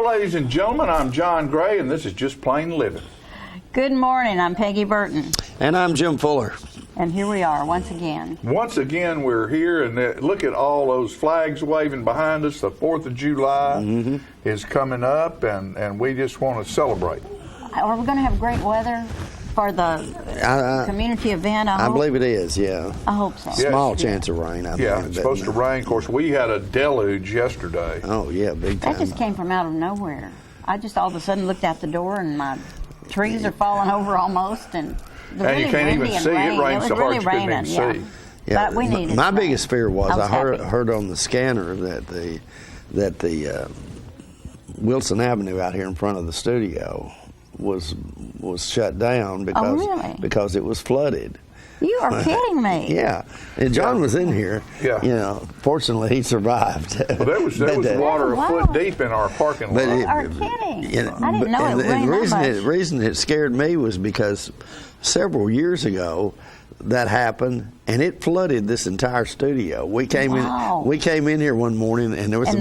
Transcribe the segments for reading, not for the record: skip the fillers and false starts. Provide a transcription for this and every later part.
Hello, ladies and gentlemen. I'm John Gray, and this is Just Plain Living. Good morning. I'm Peggy Burton. And I'm Jim Fuller. And here we are once again. Once again, we're here, and look at all those flags waving behind us. The 4th of July is coming up, and we just want to celebrate. Are we going to have great weather for the community event? I believe it is, yeah. I hope so. Small chance of rain, I think. Yeah, it's supposed to rain. Of course, we had a deluge yesterday. Oh, yeah, big time. That just came from out of nowhere. I just all of a sudden looked out the door, and my trees are falling over almost, and you can't even see. It rained so hard you couldn't even see. Yeah, but we needed my biggest fear was I happy. heard on the scanner that the Wilson Avenue out here in front of the studio was shut down because it was flooded. You are kidding me. Yeah, and John was in here. Yeah. You know, fortunately he survived. Well, there was water a foot deep in our parking lot. You are kidding. I didn't know it rained that much. The reason it scared me was because several years ago that happened, and it flooded this entire studio. We came in here one morning, and there was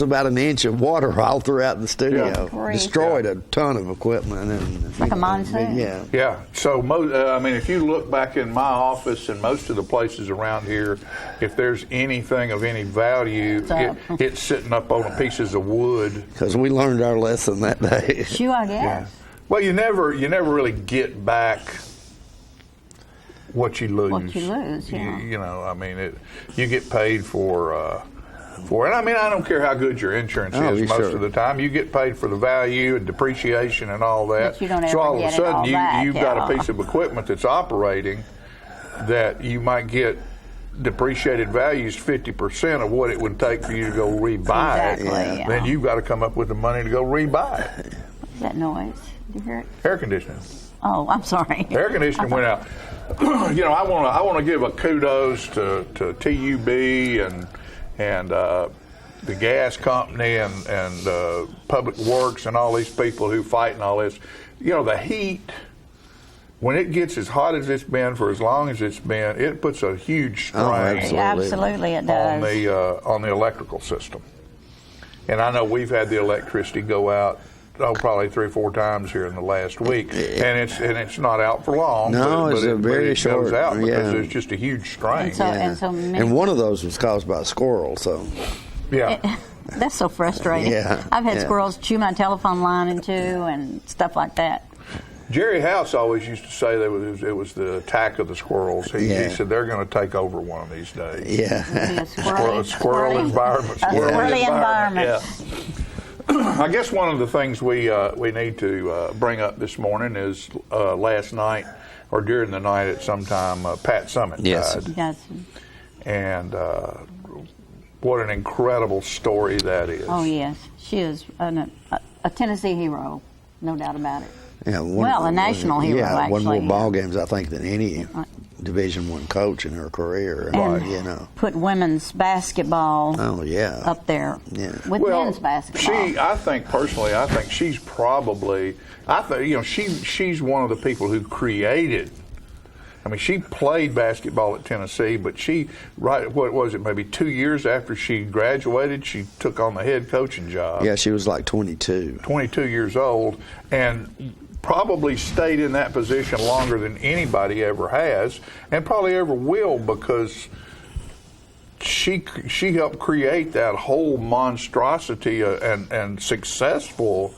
about an inch of water all throughout the studio. Yeah. Destroyed a ton of equipment. And like a monsoon. Yeah. So, if you look back in my office and most of the places around here, if there's anything of any value, it's sitting up on pieces of wood. Because we learned our lesson that day. Sure, I guess. Yeah. Well, you never really get back what you lose. Yeah. You get paid for it. I mean, I don't care how good your insurance is most of the time. You get paid for the value and depreciation and all that. But you don't so all of a sudden, you've back, got a piece of equipment that's operating that you might get depreciated values 50% of what it would take for you to go rebuy it. Yeah. Then you've got to come up with the money to go rebuy it. What's that noise? Did you hear it? Air conditioning. Oh, I'm sorry. Air conditioning went out. I want to give a kudos to TUB and the gas company and Public Works and all these people who fight and all this. The heat, when it gets as hot as it's been for as long as it's been, it puts a huge strain Absolutely it does. on the electrical system. And I know we've had the electricity go out probably 3 or 4 times here in the last week, and it's not out for long. No, it's very short. It goes out because there's just a huge strain. And one of those was caused by a squirrel. So, that's so frustrating. Yeah, I've had squirrels chew my telephone line in two and stuff like that. Jerry House always used to say that it was the attack of the squirrels. He said they're going to take over one of these days. Yeah, squirrel environment. Squirrely environment. Yeah. I guess one of the things we need to bring up this morning is last night or during the night at some time, Pat Summitt died. Yes. And what an incredible story that is. Oh, yes. She is a Tennessee hero, no doubt about it. Yeah, a national hero, actually. Won more ball games, I think, than any Division I coach in her career. And put women's basketball up there with men's basketball. I think she's probably, she's one of the people who created. I mean, she played basketball at Tennessee, but maybe 2 years after she graduated, she took on the head coaching job. Yeah, she was like 22. 22 years old, and probably stayed in that position longer than anybody ever has, and probably ever will, because she helped create that whole monstrosity and successful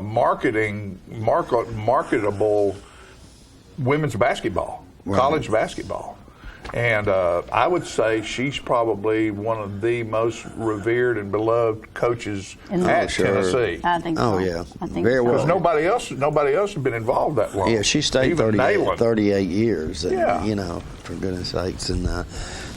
marketable women's basketball, college basketball. And I would say she's probably one of the most revered and beloved coaches at Tennessee. I think so. Oh, yeah. I think Very well. Because nobody else has been involved that long. Yeah, she stayed 38 years. And, for goodness sakes, and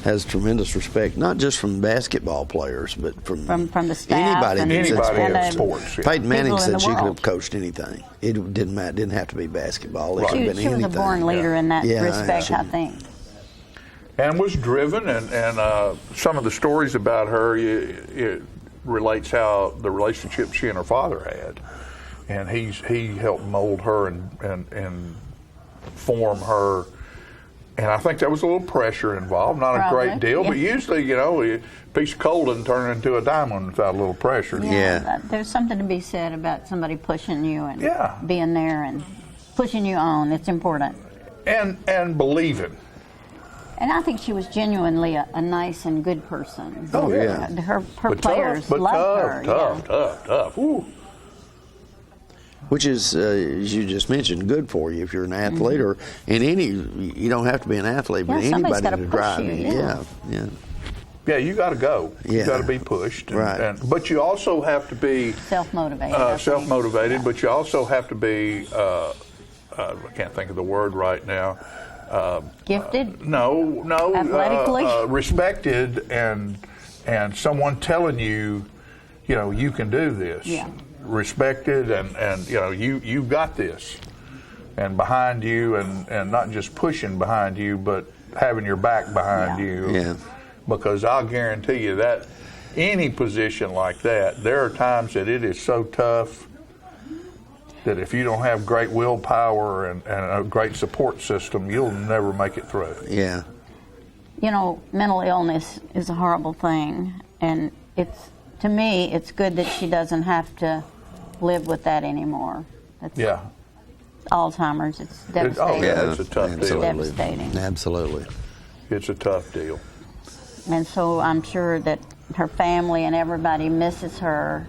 has tremendous respect, not just from basketball players, but from the staff. Anybody in sports. Peyton Manning said she could have coached anything. It didn't have to be basketball. It could have been anything. She was a born leader in that respect, I think. And was driven, and some of the stories about her, it relates how the relationship she and her father had, and he helped mold her and form her And I think there was a little pressure involved, not Probably, a great deal, but usually, a piece of coal doesn't turn into a diamond without a little pressure. Yeah. There's something to be said about somebody pushing you and Yeah. being there and pushing you on. It's important. And believing. And I think she was genuinely a nice and good person. Oh, yeah. Her But players tough, but loved her. tough. Ooh. Which is, as you just mentioned, good for you if you're an athlete or in any. You don't have to be an athlete, but Yeah, somebody's anybody gotta to push drive you, you. yeah. Yeah. Yeah, you got to go. You Yeah. got to be pushed. Right. But you also have to be Self-motivated. I think. self-motivated, but you also have to be, I can't think of the word right now. Gifted. No, Athletically? respected and someone telling you, you can do this. Yeah. Respected and you got this, and behind you and not just pushing behind you, but having your back behind Yeah. you. Yeah. Because I'll guarantee you that any position like that, there are times that it is so tough that if you don't have great willpower and a great support system, you'll never make it through. Yeah. Mental illness is a horrible thing, and to me, it's good that she doesn't have to live with that anymore. That's Yeah. Alzheimer's. It's devastating. It's a tough deal. Absolutely. Devastating. Absolutely. It's a tough deal. And so I'm sure that her family and everybody misses her,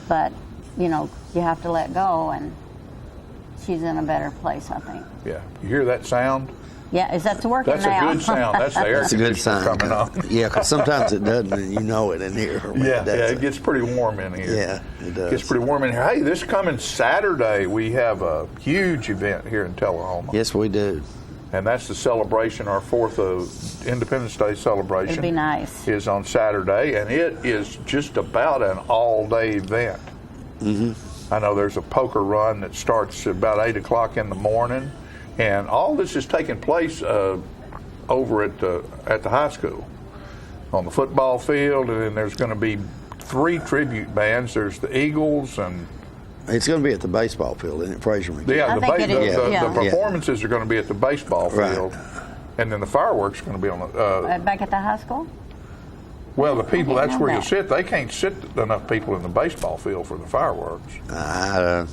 but you have to let go, and she's in a better place, I think. Yeah. You hear that sound? Yeah, is that working That's now? a good sound. That's the air It's a good conditioner sign. coming on. Yeah, because sometimes it doesn't, and you know it in here. Yeah, it gets pretty warm in here. Yeah, it does. Gets pretty warm in here. Hey, this coming Saturday, we have a huge event here in Tullahoma. Yes, we do. And that's the celebration, our 4th of Independence Day celebration. It'd be nice. Is on Saturday, and it is just about an all-day event. Mm-hmm. I know there's a poker run that starts at about 8 o'clock in the morning, and all this is taking place over at the high school, on the football field, and then there's going to be 3 tribute bands. There's the Eagles and... It's going to be at the baseball field, isn't it, Fraser McGee? Yeah, I think it is, yeah. the performances are going to be at the baseball field, and then the fireworks are going to be on the... Back at the high school? well, the people, I didn't that's know where you'll that. sit. They can't sit enough people in the baseball field for the fireworks.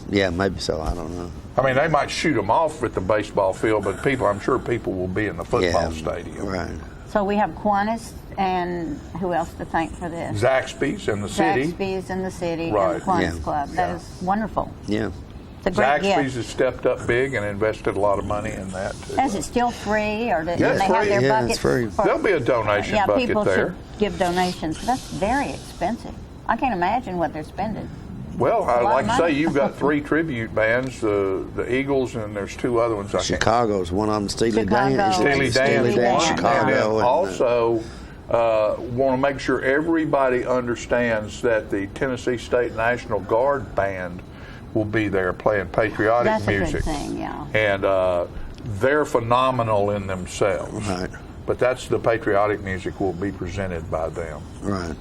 Yeah, maybe so. I don't know. I mean, they might shoot them off at the baseball field, but I'm sure people will be in the football stadium. Right. So we have Kiwanis, and who else to thank for this? Zaxby's in the city. Zaxby's in the city Right. and the Kiwanis Yeah. Club. That is wonderful. Yeah. It's a great Zaxby's gift. has stepped up big and invested a lot of money in that. too. Is it still free, or do Yeah, they it's have free. their Yeah, buckets? it's free. There'll be a donation yeah, bucket people there. should give donations. But that's very expensive. I can't imagine what they're spending. Well, a lot like of I say, money. you've got 3 tribute bands, the Eagles, and there's 2 other ones. I can't. Chicago's one of them. Steely Chicago. Dan. Steely Steely Dan's Dan, one. Chicago. And then and, also, want to make sure everybody understands that the Tennessee State National Guard Band will be there playing patriotic That's a good music. thing, yeah. And they're phenomenal in themselves. Right. But that's the patriotic music will be presented by them. Right.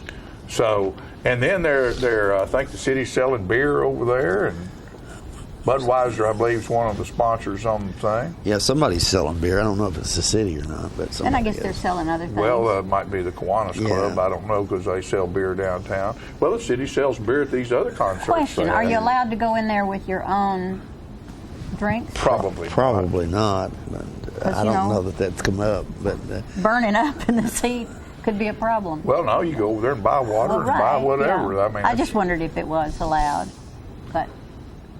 So, and then they're I think the city's selling beer over there, and Budweiser, I believe, is one of the sponsors on the thing. Yeah, somebody's selling beer. I don't know if it's the city or not, but And somebody I guess they're is. selling other things. Well, it might be the Kiwanis Club. Yeah. I don't know because they sell beer downtown. Well, the city sells beer at these other concerts. Question: Are you allowed to go in there with your own drinks? Probably. Probably not. But I you don't know- know that that's come up. But Burning up in the seat could be a problem. Well, no, you go over there and buy water Well, and buy right, whatever. yeah. I mean, I just wondered if it was allowed, but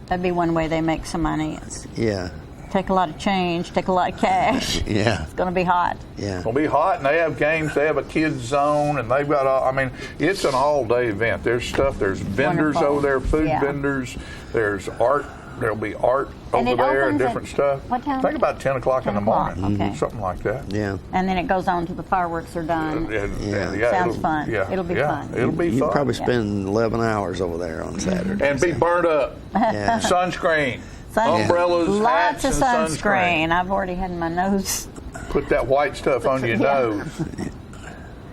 that'd be one way they make some money. Is yeah, take a lot of change, take a lot of cash. yeah, It's going to be hot. yeah. It's gonna be hot, and they have games. They have a kids zone, and they've got all. I mean, it's an all-day event. There's stuff. There's vendors Wonderful. over there, food Yeah. vendors. There's art. There'll be art And over it there and opens at different stuff. what time? I think about 10 o'clock in 10 the morning, o'clock, okay. something like that. Yeah. And then it goes on to the fireworks are done. Yeah. Sounds it'll- fun. Yeah, It'll be yeah, fun. It'll be You fun. probably spend 11 hours over there on Saturday. And be burnt up. Yeah. Sunscreen. Sun- Umbrellas, Lots hats, of and sunscreen. I've already had my nose. Put that white stuff on your Yeah. nose.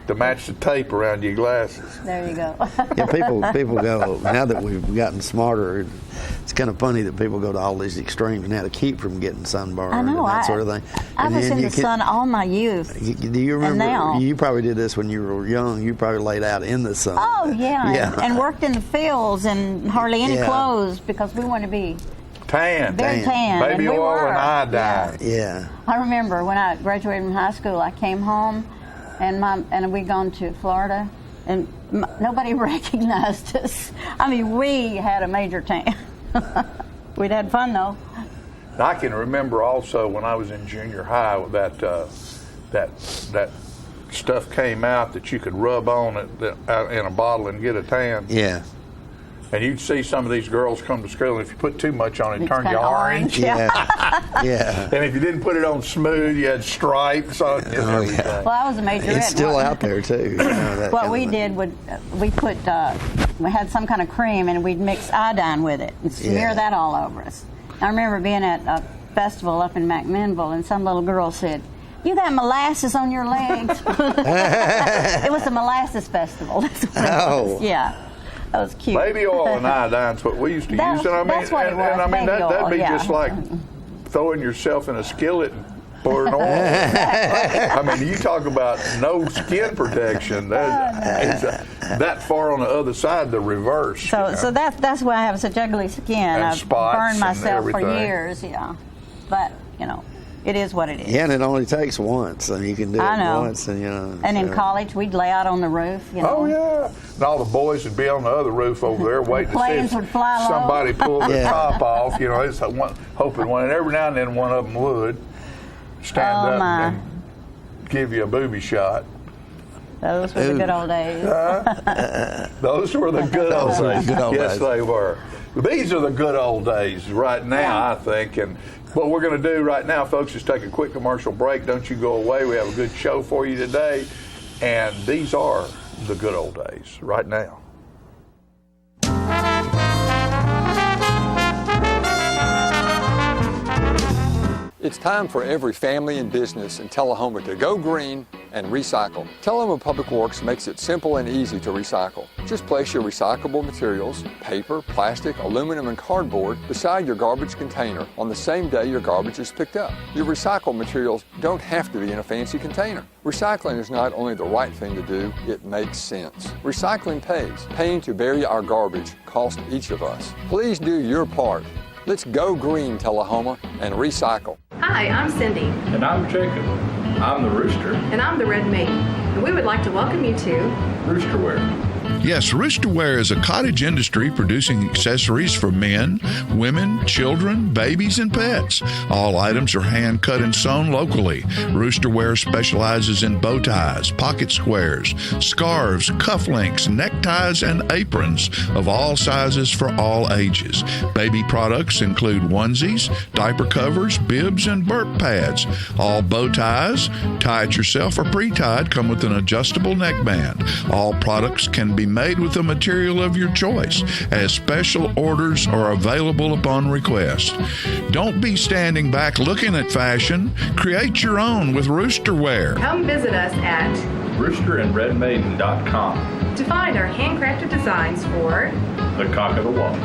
to match the tape around your glasses. There you go. Yeah, people go, now that we've gotten smarter, it's kind of funny that people go to all these extremes now to keep from getting sunburned and that sort of thing. I was in the sun all my youth. Do you remember? You probably did this when you were young. You probably laid out in the sun. Oh, yeah. And worked in the fields and hardly any clothes because we wanted to be tan. Very tan. Baby oil and iodine. Yeah. I remember when I graduated from high school, I came home and we'd gone to Florida, and nobody recognized us. I mean, we had a major tan. We'd had fun, though. I can remember also when I was in junior high that stuff came out that you could rub on it in a bottle and get a tan. Yeah. And you'd see some of these girls come to school, and if you put too much on it, it turned you orange. Yeah. Yeah. And if you didn't put it on smooth, you had stripes on it. Oh, yeah. Well, I was a majorette. It's still out there, too. You know, what we did would we had some kind of cream, and we'd mix iodine with it and smear that all over us. I remember being at a festival up in McMinnville, and some little girl said, "You got molasses on your legs." It was a molasses festival. That's what it was. Yeah. That was cute. Baby oil and iodine's what we used to use. And I mean, that's what it was. And I mean, that'd be just like throwing yourself in a skillet and pouring oil. I mean, you talk about no skin protection. That far on the other side, the reverse. So that's why I have such ugly skin. And I've spots burned myself and for everything. years. Yeah, but it is what it is. Yeah, and it only takes once, and you can do it once, and And in college, we'd lay out on the roof. Oh yeah, and all the boys would be on the other roof over there waiting to see Planes would fly low. somebody pull the top off. It's hoping one, and every now and then one of them would stand up and give you a booby shot. Those were the good old days. Those were the good old days. Yes, days. they were. These are the good old days right now, I think. And what we're going to do right now, folks, is take a quick commercial break. Don't you go away. We have a good show for you today. And these are the good old days right now. It's time for every family and business in Tullahoma to go green and recycle. Tullahoma Public Works makes it simple and easy to recycle. Just place your recyclable materials, paper, plastic, aluminum, and cardboard beside your garbage container on the same day your garbage is picked up. Your recycled materials don't have to be in a fancy container. Recycling is not only the right thing to do, it makes sense. Recycling pays. Paying to bury our garbage costs each of us. Please do your part. Let's go green, Tullahoma, and recycle. Hi, I'm Cindy. And I'm Jacob. I'm the Rooster. And I'm the Red Maiden. And we would like to welcome you to Roosterwear. Yes, Roosterwear is a cottage industry producing accessories for men, women, children, babies, and pets. All items are hand cut and sewn locally. Roosterwear specializes in bow ties, pocket squares, scarves, cufflinks, neckties, and aprons of all sizes for all ages. Baby products include onesies, diaper covers, bibs, and burp pads. All bow ties, tie it yourself or pre-tied, come with an adjustable neckband. All products can be made with the material of your choice, as special orders are available upon request. Don't be standing back looking at fashion. Create your own with Roosterwear. come visit us at roosterandredmaiden.com. to find our handcrafted designs for The Cock of the Walk.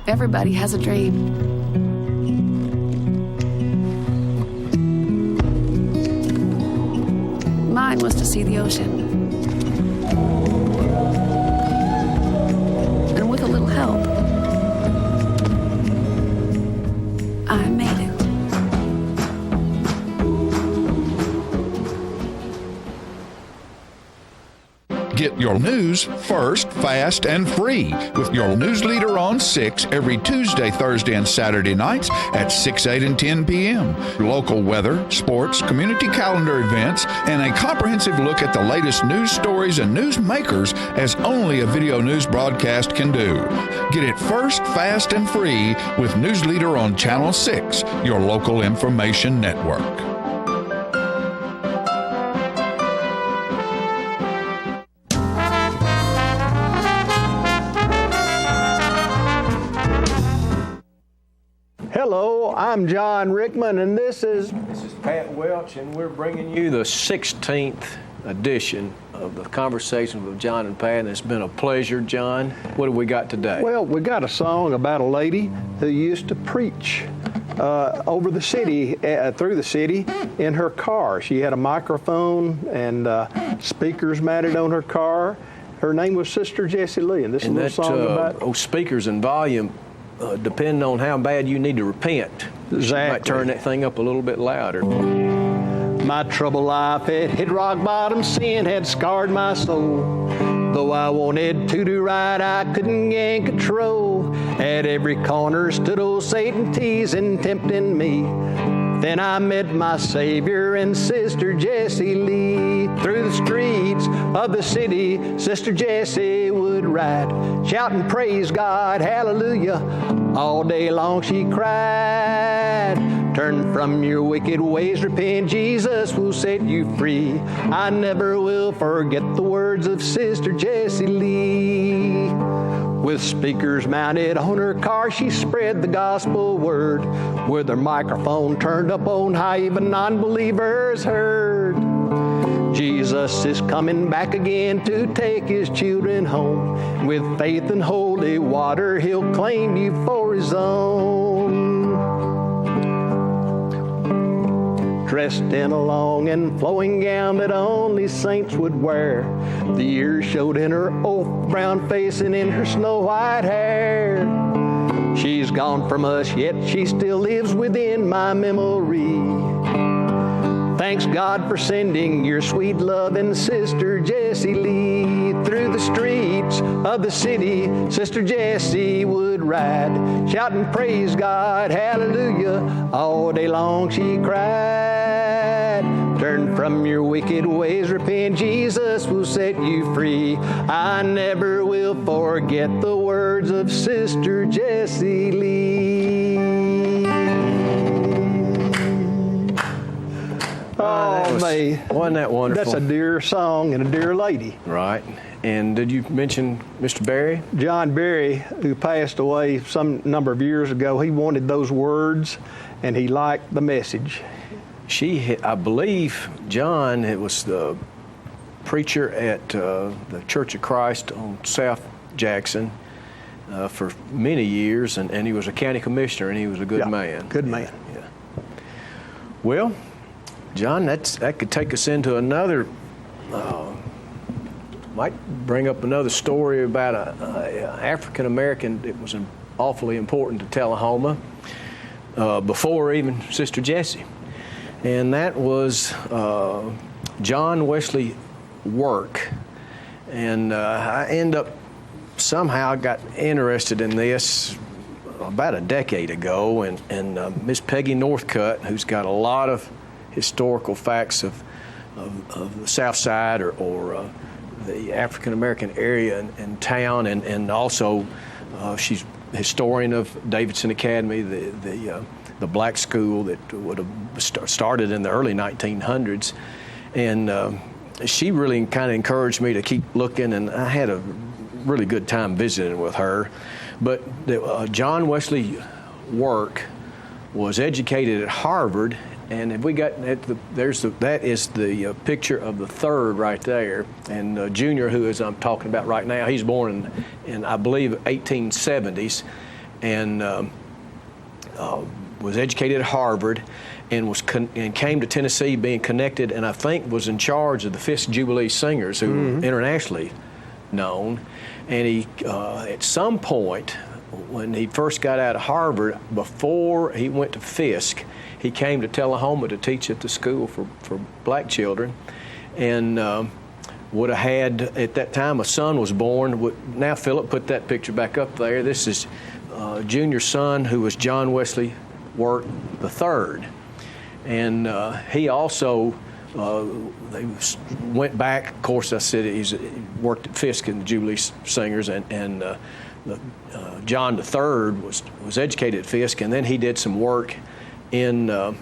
Everybody has a dream. Mine was to see the ocean. And with a little help, I made it. Get your news first, fast, and free with your news leader on 6 every Tuesday, Thursday, and Saturday nights at 6, 8, and 10 p.m. Local weather, sports, community calendar events, and a comprehensive look at the latest news stories and news makers as only a video news broadcast can do. Get it first, fast, and free with News Leader on Channel 6, your local information network. I'm John Rickman, and this is Pat Welch, and we're bringing you the 16th edition of the Conversations with John and Pat, and it's been a pleasure, John. What have we got today? Well, we got a song about a lady who used to preach over the city, through the city, in her car. She had a microphone and speakers mounted on her car. Her name was Sister Jessie Lee, and this is a little song about... speakers and volume, depending on how bad you need to repent. Exactly. You might turn that thing up a little bit louder. My troubled life had hit rock bottom, sin had scarred my soul. Though I wanted to do right, I couldn't gain control. At every corner stood old Satan teasing, tempting me. Then I met my Savior and Sister Jessie Lee. Through the streets of the city, Sister Jessie would ride, shouting praise God, hallelujah. All day long she cried. Turn from your wicked ways, repent, Jesus will set you free. I never will forget the words of Sister Jessie Lee. With speakers mounted on her car, she spread the gospel word. With her microphone turned up on high, even non-believers heard. Jesus is coming back again to take his children home. With faith and holy water, he'll claim you for his own. Dressed in a long and flowing gown that only saints would wear. The years showed in her old brown face and in her snow white hair. She's gone from us, yet she still lives within my memory. Thanks God for sending your sweet love and Sister Jessie Lee. Through the streets of the city, Sister Jessie would ride, shouting praise God, hallelujah. All day long she cried. Turn from your wicked ways, repent, Jesus will set you free. I never will forget the words of Sister Jessie Lee. Wasn't that wonderful? That's a dear song and a dear lady. Right. And did you mention Mr. Berry? John Berry, who passed away some number of years ago, he wanted those words, and he liked the message. I believe, John, it was the preacher at the Church of Christ on South Jackson for many years, and he was a county commissioner, and he was a good man. Good man. Yeah. Well, John, that could take us into another, might bring up another story about a African American that was awfully important to Tullahoma before even Sister Jessie. And that was John Wesley Work. And I somehow got interested in this about a decade ago, and Miss Peggy Northcutt, who's got a lot of historical facts of the South Side or the African American area and town, and also she's historian of Davidson Academy, the black school that would have started in the early 1900s, and she really kind of encouraged me to keep looking, and I had a really good time visiting with her. But John Wesley Work was educated at Harvard, and if we got that is the picture of the third right there, and Junior, who is I'm talking about right now, he's born in I believe 1870s, and was educated at Harvard, and came to Tennessee being connected, and I think was in charge of the Fisk Jubilee Singers, who were internationally known. And he, at some point, when he first got out of Harvard, before he went to Fisk, he came to Tullahoma to teach at the school for black children, and would have had, at that time, a son was born. Now, Philip, put that picture back up there. This is Junior's son, who was John Wesley Work III. And he also, they went back, of course, I said he worked at Fisk in the Jubilee Singers, and John III was educated at Fisk, and then he did some work I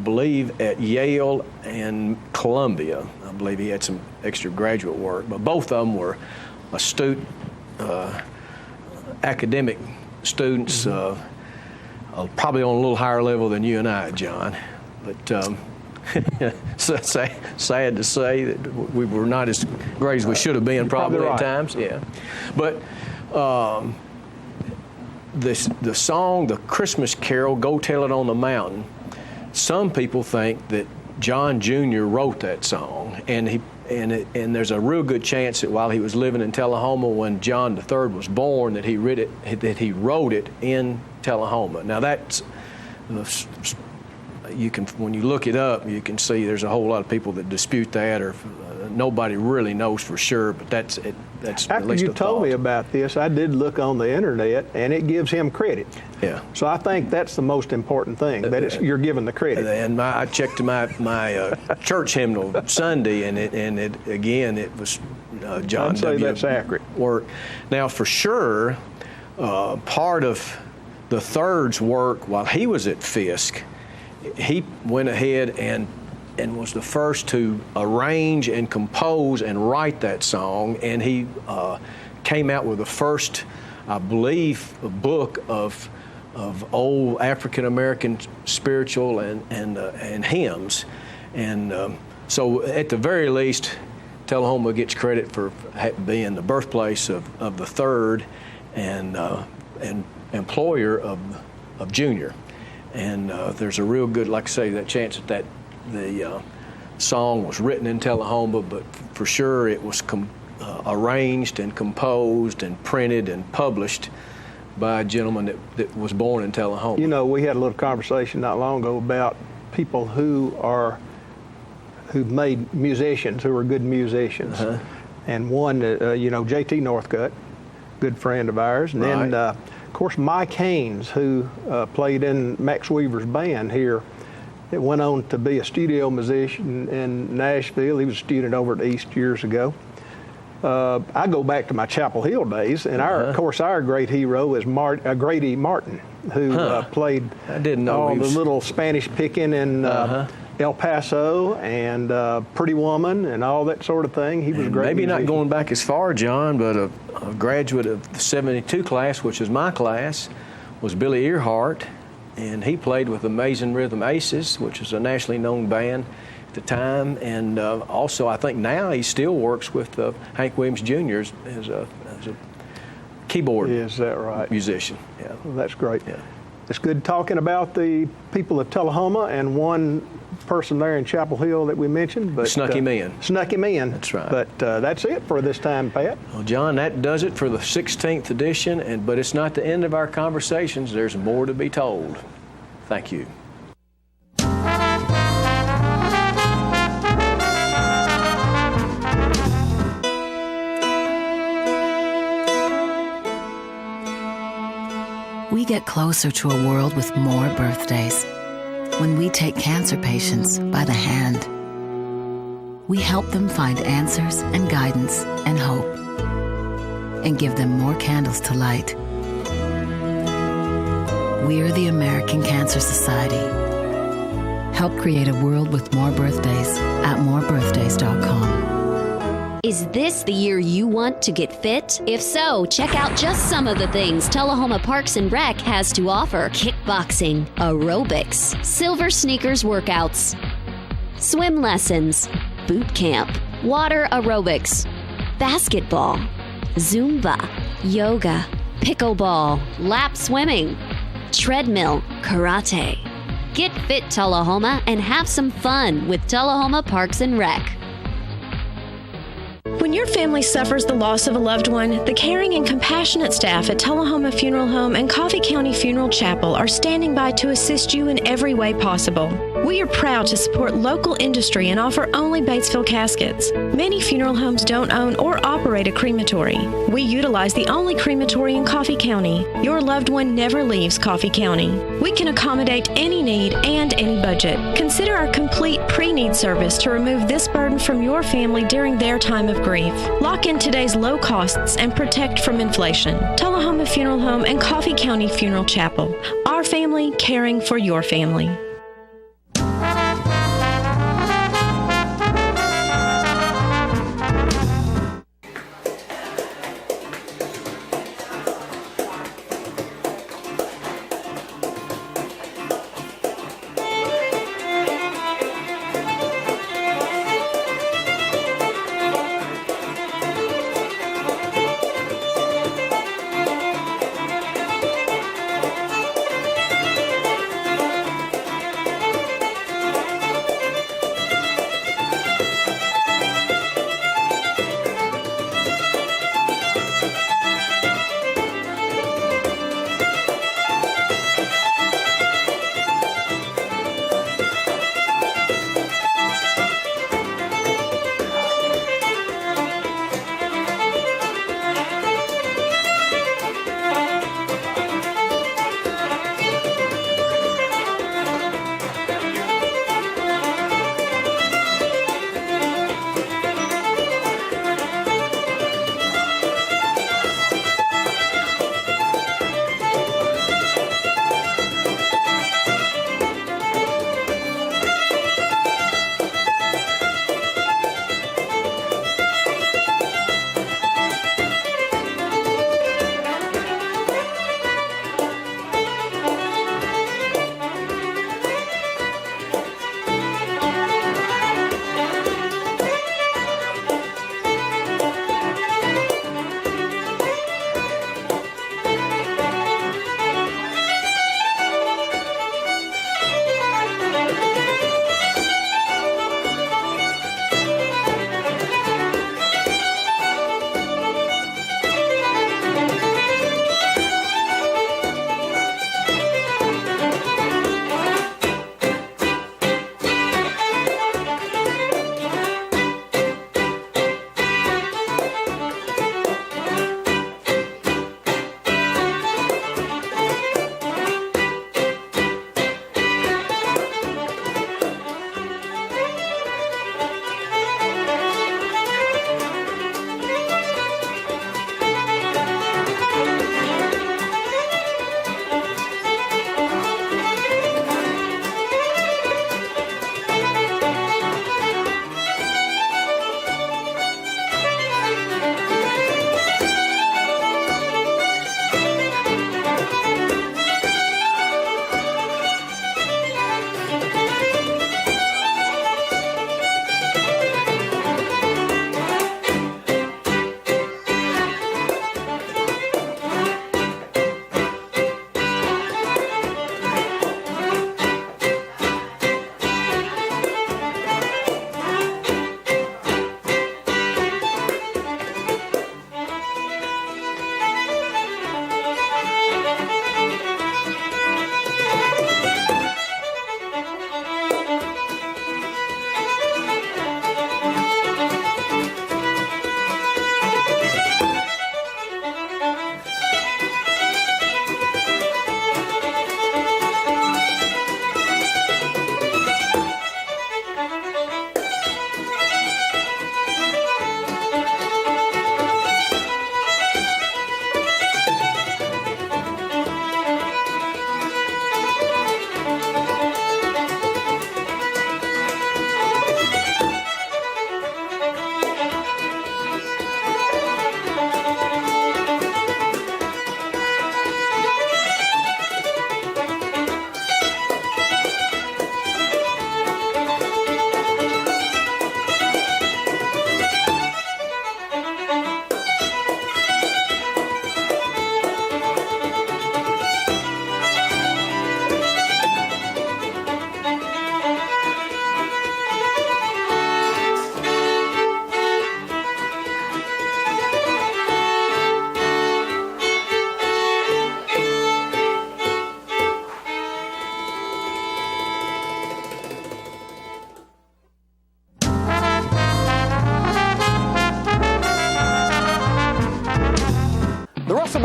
believe at Yale and Columbia. I believe he had some extra graduate work, but both of them were astute academic students. probably on a little higher level than you and I, John. But so sad to say that we were not as great as we should have been probably at times. Yeah, but the song, the Christmas Carol, "Go Tell It on the Mountain." Some people think that John Jr. wrote that song, and there's a real good chance that while he was living in Tullahoma when John III was born, that he wrote it in Tullahoma. Now that's when you look it up, you can see there's a whole lot of people that dispute that, or nobody really knows for sure. But that's at least After you told me about this, I did look on the internet, and it gives him credit. Yeah. So I think that's the most important thing, that you're given the credit. And I checked my church hymnal Sunday, and it was John I'd say W. that's accurate. work. Now, for sure, part of the Third's work while he was at Fisk, he went ahead and was the first to arrange and compose and write that song, and he came out with the first, I believe, book of old African American spiritual and hymns, and so at the very least, Tullahoma gets credit for being the birthplace of the Third and employer of Junior. And there's a real good, like I say, that chance that the song was written in Tullahoma, but for sure it was arranged and composed and printed and published by a gentleman that was born in Tullahoma. You know, we had a little conversation not long ago about people who've made musicians, who are good musicians. Uh-huh. And one, J.T. Northcutt, good friend of ours. And then, of course, Mike Haynes, who played in Max Weaver's band here, that went on to be a studio musician in Nashville. He was a student over at East years ago. I go back to my Chapel Hill days, and of course, our great hero is Grady Martin, who played all the little Spanish picking in El Paso and Pretty Woman and all that sort of thing. He was a great Maybe musician. Not going back as far, John, but a graduate of the 72 class, which is my class, was Billy Earhart, and he played with Amazing Rhythm Aces, which is a nationally known band at the time, and also I think now he still works with Hank Williams Jr. as a keyboard musician. Yeah, well, that's great. Yeah. It's good talking about the people of Tullahoma and one person there in Chapel Hill that we mentioned. But snuck him in. Snuck him in. That's right. But that's it for this time, Pat. Well, John, that does it for the 16th edition, but it's not the end of our conversations. There's more to be told. Thank you. We get closer to a world with more birthdays when we take cancer patients by the hand. We help them find answers and guidance and hope, and give them more candles to light. We're the American Cancer Society. Help create a world with more birthdays at morebirthdays.com. Is this the year you want to get fit? If so, check out just some of the things Tullahoma Parks and Rec has to offer. Kickboxing, aerobics, silver sneakers workouts, swim lessons, boot camp, water aerobics, basketball, Zumba, yoga, pickleball, lap swimming, treadmill, karate. Get fit, Tullahoma, and have some fun with Tullahoma Parks and Rec. When your family suffers the loss of a loved one, the caring and compassionate staff at Tullahoma Funeral Home and Coffee County Funeral Chapel are standing by to assist you in every way possible. We are proud to support local industry and offer only Batesville caskets. Many funeral homes don't own or operate a crematory. We utilize the only crematory in Coffee County. Your loved one never leaves Coffee County. We can accommodate any need and any budget. Consider our complete pre-need service to remove this burden from your family during their time of grief. Lock in today's low costs and protect from inflation. Tullahoma Funeral Home and Coffee County Funeral Chapel. Our family caring for your family.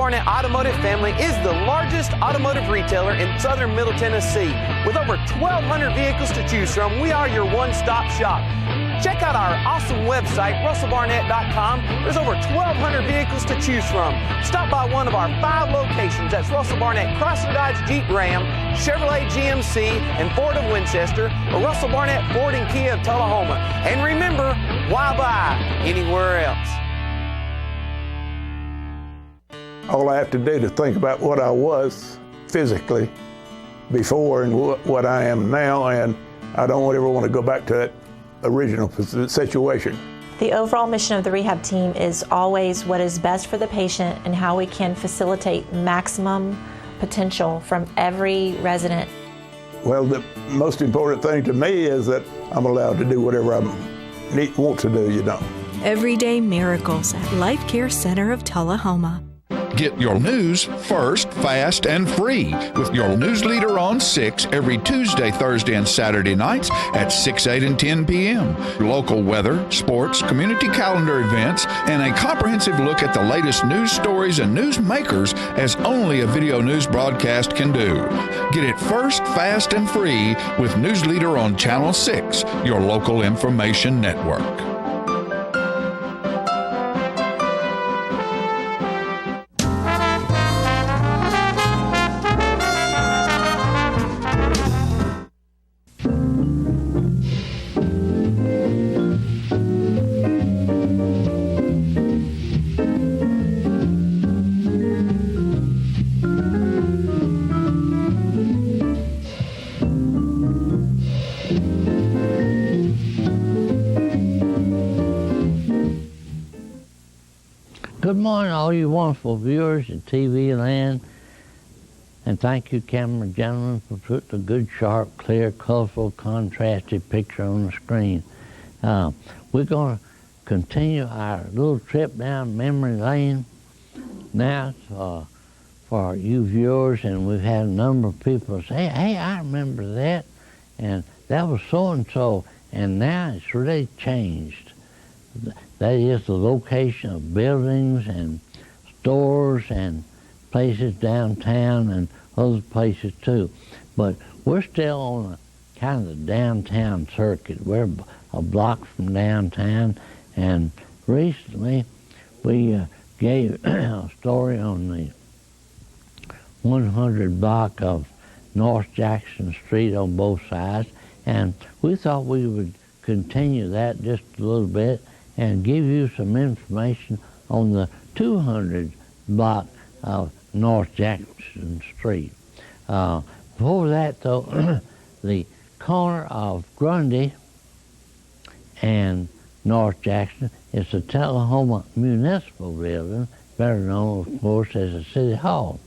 Barnett Automotive family is the largest automotive retailer in southern Middle Tennessee. With over 1,200 vehicles to choose from, we are your one-stop shop. Check out our awesome website, russellbarnett.com. There's over 1,200 vehicles to choose from. Stop by one of our 5 locations. That's Russell Barnett Chrysler Dodge Jeep Ram, Chevrolet GMC, and Ford of Winchester, or Russell Barnett Ford and Kia of Tullahoma. And remember, why buy anywhere else? All I have to do is think about what I was physically before and what I am now, and I don't ever want to go back to that original situation. The overall mission of the rehab team is always what is best for the patient and how we can facilitate maximum potential from every resident. Well, the most important thing to me is that I'm allowed to do whatever I want to do, you know. Everyday miracles at Life Care Center of Tullahoma. Get your news first, fast, and free with your news leader on 6 every Tuesday, Thursday, and Saturday nights at 6, 8, and 10 p.m. Local weather, sports, community calendar events, and a comprehensive look at the latest news stories and news makers as only a video news broadcast can do. Get it first, fast, and free with News Leader on Channel 6, your local information network. Good morning, all you wonderful viewers at TV Land, and thank you, camera gentlemen, for putting a good, sharp, clear, colorful, contrasted picture on the screen. We're going to continue our little trip down memory lane now for you viewers, and we've had a number of people say, hey, I remember that, and that was so-and-so, and now it's really changed. That is the location of buildings and stores and places downtown and other places too. But we're still on a kind of the downtown circuit. We're a block from downtown, and recently we gave a story on the 100 block of North Jackson Street on both sides, and we thought we would continue that just a little bit and give you some information on the 200 block of North Jackson Street. Before that, though, the corner of Grundy and North Jackson is the Tullahoma Municipal Building, better known, of course, as the City Hall.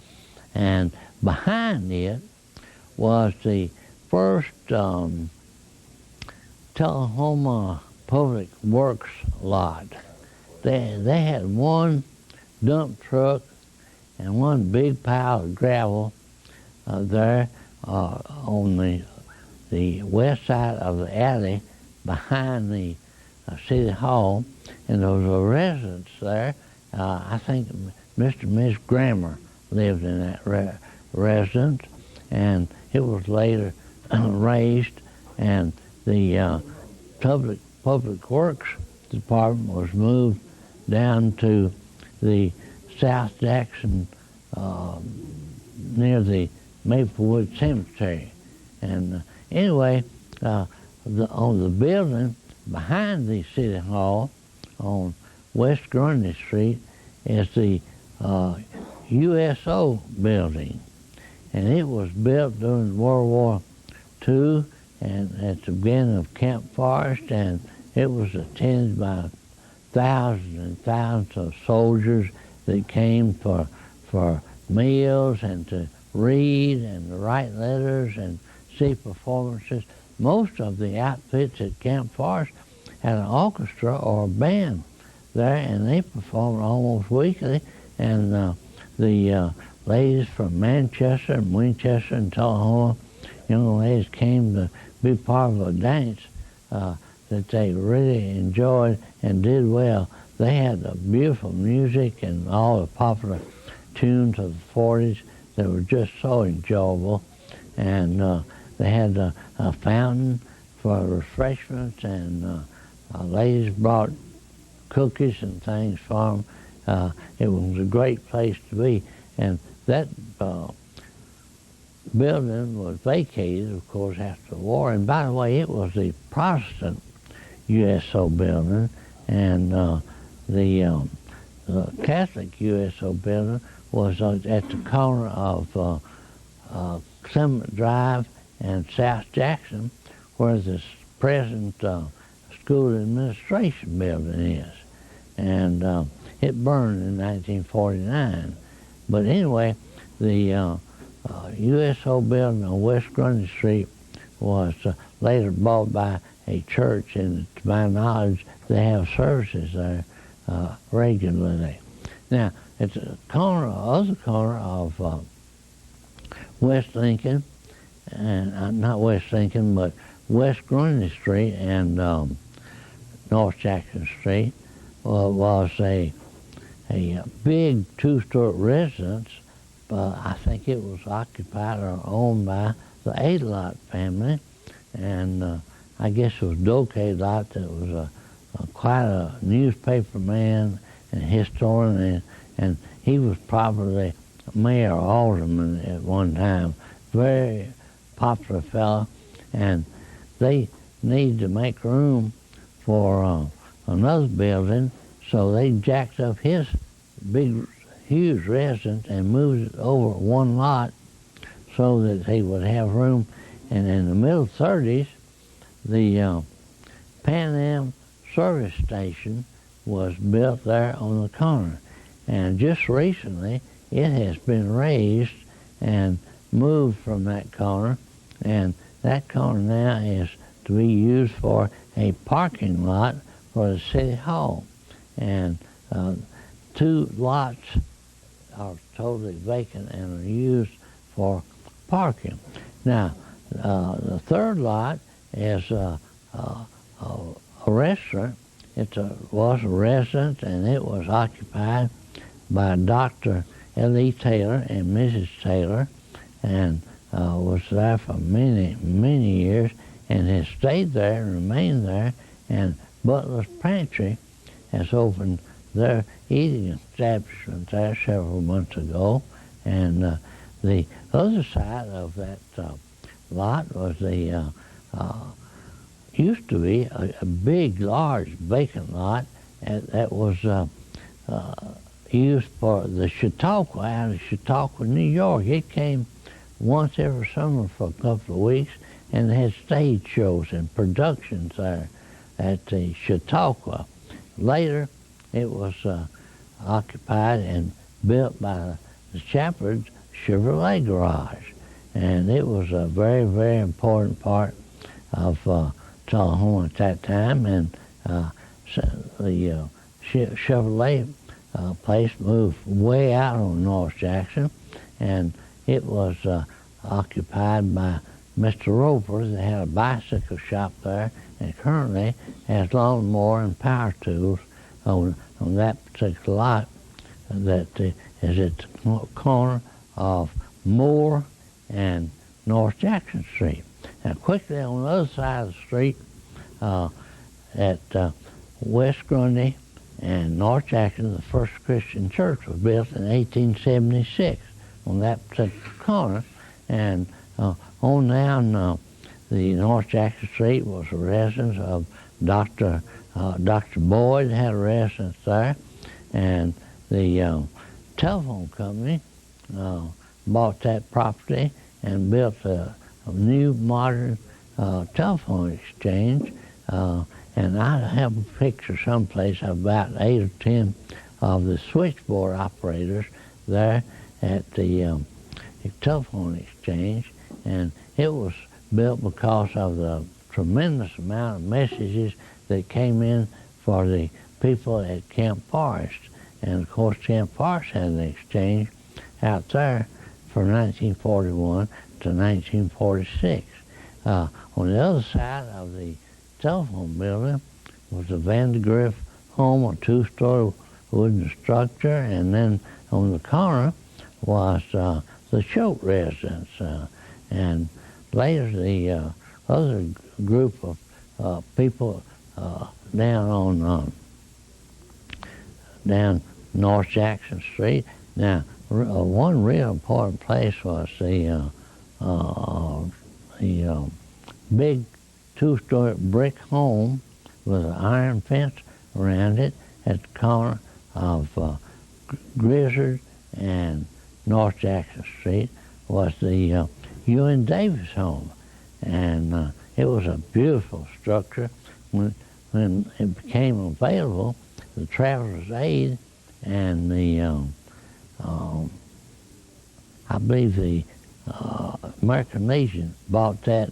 And behind it was the first Tullahoma Public Works lot. They had one dump truck and one big pile of gravel there on the west side of the alley behind the City Hall, and there was a residence there. I think Mr. and Miss Grammer lived in that residence, and it was later raised, and the Public Works Department was moved down to the South Jackson near the Maplewood Cemetery. And anyway, on the building behind the City Hall on West Grundy Street is the USO building. And it was built during World War II and at the beginning of Camp Forrest, and it was attended by thousands and thousands of soldiers that came for meals and to read and to write letters and see performances. Most of the outfits at Camp Forrest had an orchestra or a band there, and they performed almost weekly. And the ladies from Manchester and Winchester and Tullahoma, young ladies came to be part of a dance that they really enjoyed and did well. They had the beautiful music and all the popular tunes of the 40s that were just so enjoyable. And they had a fountain for refreshments, and ladies brought cookies and things for them. It was a great place to be. And that building was vacated, of course, after the war. And by the way, it was the Protestant USO building, and the Catholic USO building was at the corner of Clement Drive and South Jackson, where the present school administration building is. And it burned in 1949. But anyway, the USO building on West Grundy Street was later bought by a church, and to my knowledge, they have services there regularly. Now, it's a other corner of West Lincoln, and not West Lincoln, but West Grundy Street and North Jackson Street was a big two-story residence. I think it was occupied or owned by the Adelot family, and I guess it was Doak Adelot that was quite a newspaper man and historian, and he was probably mayor or alderman at one time. Very popular fellow, and they needed to make room for another building, so they jacked up his big, huge residence and moved it over one lot so that they would have room. And in the middle 30s, the Pan Am service station was built there on the corner. And just recently, it has been raised and moved from that corner, and that corner now is to be used for a parking lot for the city hall. And 2 lots are totally vacant and are used for parking. Now, the 3rd lot is a restaurant. It was a residence, and it was occupied by Dr. L.E. Taylor and Mrs. Taylor, and was there for many, many years, and has stayed there and remained there. And Butler's Pantry has opened their eating establishment there several months ago. And the other side of that lot was the used to be a big, large vacant lot that was used for the Chautauqua out of Chautauqua, New York. It came once every summer for a couple of weeks, and they had stage shows and productions there at the Chautauqua. Later, it was occupied and built by the Shepherd's Chevrolet Garage, and it was a very, very important part of Tullahoma at that time. And the Chevrolet place moved way out on North Jackson, and it was occupied by Mr. Roper. They had a bicycle shop there, and currently has lawnmower and power tools on that particular lot that is at the corner of Moore and North Jackson Street. Now, quickly on the other side of the street, at West Grundy and North Jackson, the First Christian Church was built in 1876 on that particular corner. And on down the North Jackson Street was a residence of Dr. Boyd had a residence there, and the telephone company bought that property and built a new modern telephone exchange. And I have a picture someplace of about 8 or 10 of the switchboard operators there at the telephone exchange, and it was built because of the tremendous amount of messages that came in for the people at Camp Forest. And of course, Camp Forest had an exchange out there from 1941 to 1946. On the other side of the telephone building was the Vandegrift home, a 2-story wooden structure, and then on the corner was the Choate residence, and later the other group of people down North Jackson Street. Now, one real important place was the big two-story brick home with an iron fence around it at the corner of Grizzard and North Jackson Street was the Ewan Davis home. And it was a beautiful structure. When it became available, the Travelers Aid and the, I believe the American Legion bought that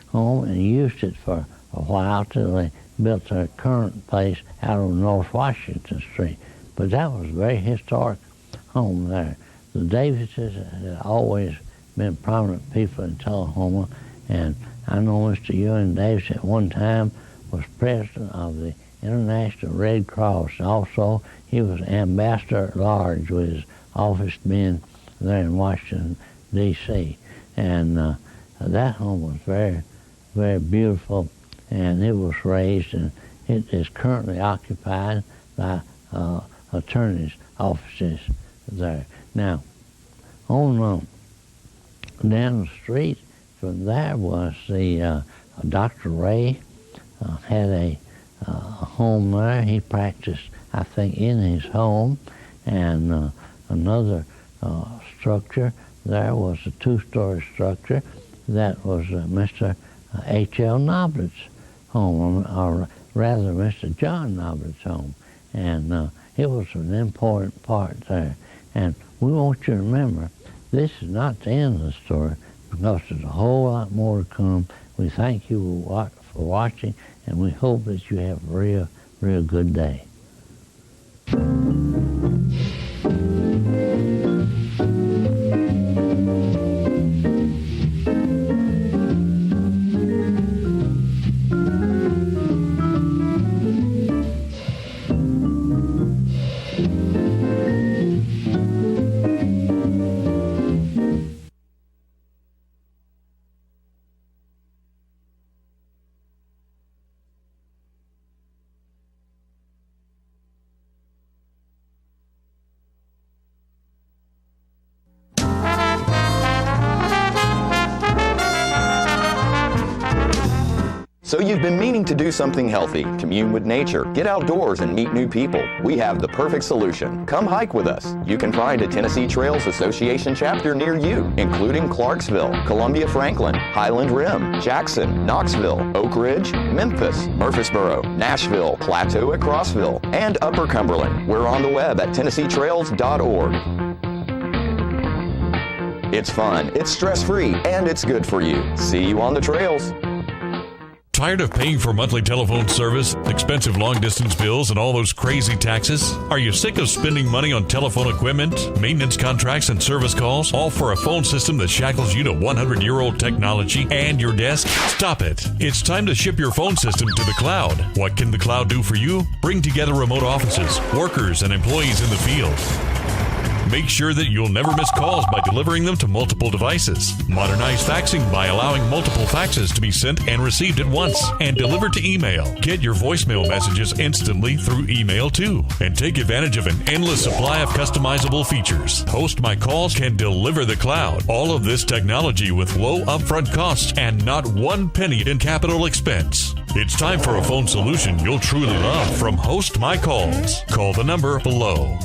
home and used it for a while till they built their current place out on North Washington Street. But that was a very historic home there. The Davises had always been prominent people in Tullahoma, and I know Mr. Ewan Davis at one time was president of the International Red Cross. Also, he was ambassador at large with his office being there in Washington, D.C. And that home was very, very beautiful, and it was raised, and it is currently occupied by attorneys' offices there. Now, on down the street from there was the Dr. Ray had a home there. He practiced, I think, in his home, and another structure there was a two-story structure that was Mr. H.L. Noblett's home, or rather Mr. John Noblett's home, and it was an important part there. And we want you to remember, this is not the end of the story, because there's a whole lot more to come. We thank you for watching, and we hope that you have a real, real good day. So you've been meaning to do something healthy, commune with nature, get outdoors and meet new people. We have the perfect solution. Come hike with us. You can find a Tennessee Trails Association chapter near you, including Clarksville, Columbia Franklin, Highland Rim, Jackson, Knoxville, Oak Ridge, Memphis, Murfreesboro, Nashville, Plateau at Crossville, and Upper Cumberland. We're on the web at TennesseeTrails.org. It's fun, it's stress-free, and it's good for you. See you on the trails. Tired of paying for monthly telephone service, expensive long-distance bills, and all those crazy taxes? Are you sick of spending money on telephone equipment, maintenance contracts, and service calls, all for a phone system that shackles you to 100-year-old technology and your desk? Stop it. It's time to ship your phone system to the cloud. What can the cloud do for you? Bring together remote offices, workers, and employees in the field. Make sure that you'll never miss calls by delivering them to multiple devices. Modernize faxing by allowing multiple faxes to be sent and received at once. And deliver to email. Get your voicemail messages instantly through email too. And take advantage of an endless supply of customizable features. Host My Calls can deliver the cloud. All of this technology with low upfront costs and not one penny in capital expense. It's time for a phone solution you'll truly love from Host My Calls. Call the number below.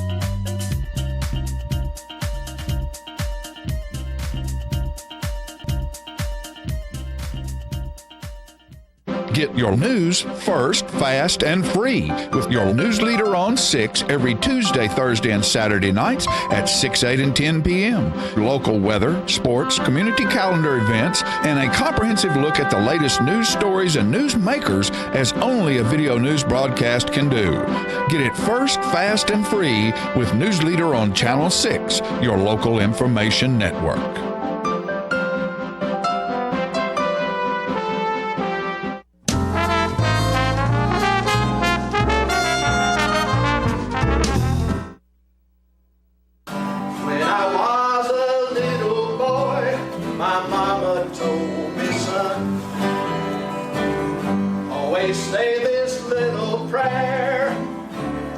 Get your news first, fast, and free with your news leader on 6 every Tuesday, Thursday, and Saturday nights at 6, 8, and 10 p.m. Local weather, sports, community calendar events, and a comprehensive look at the latest news stories and news makers as only a video news broadcast can do. Get it first, fast, and free with News Leader on Channel 6, your local information network. When I may say this little prayer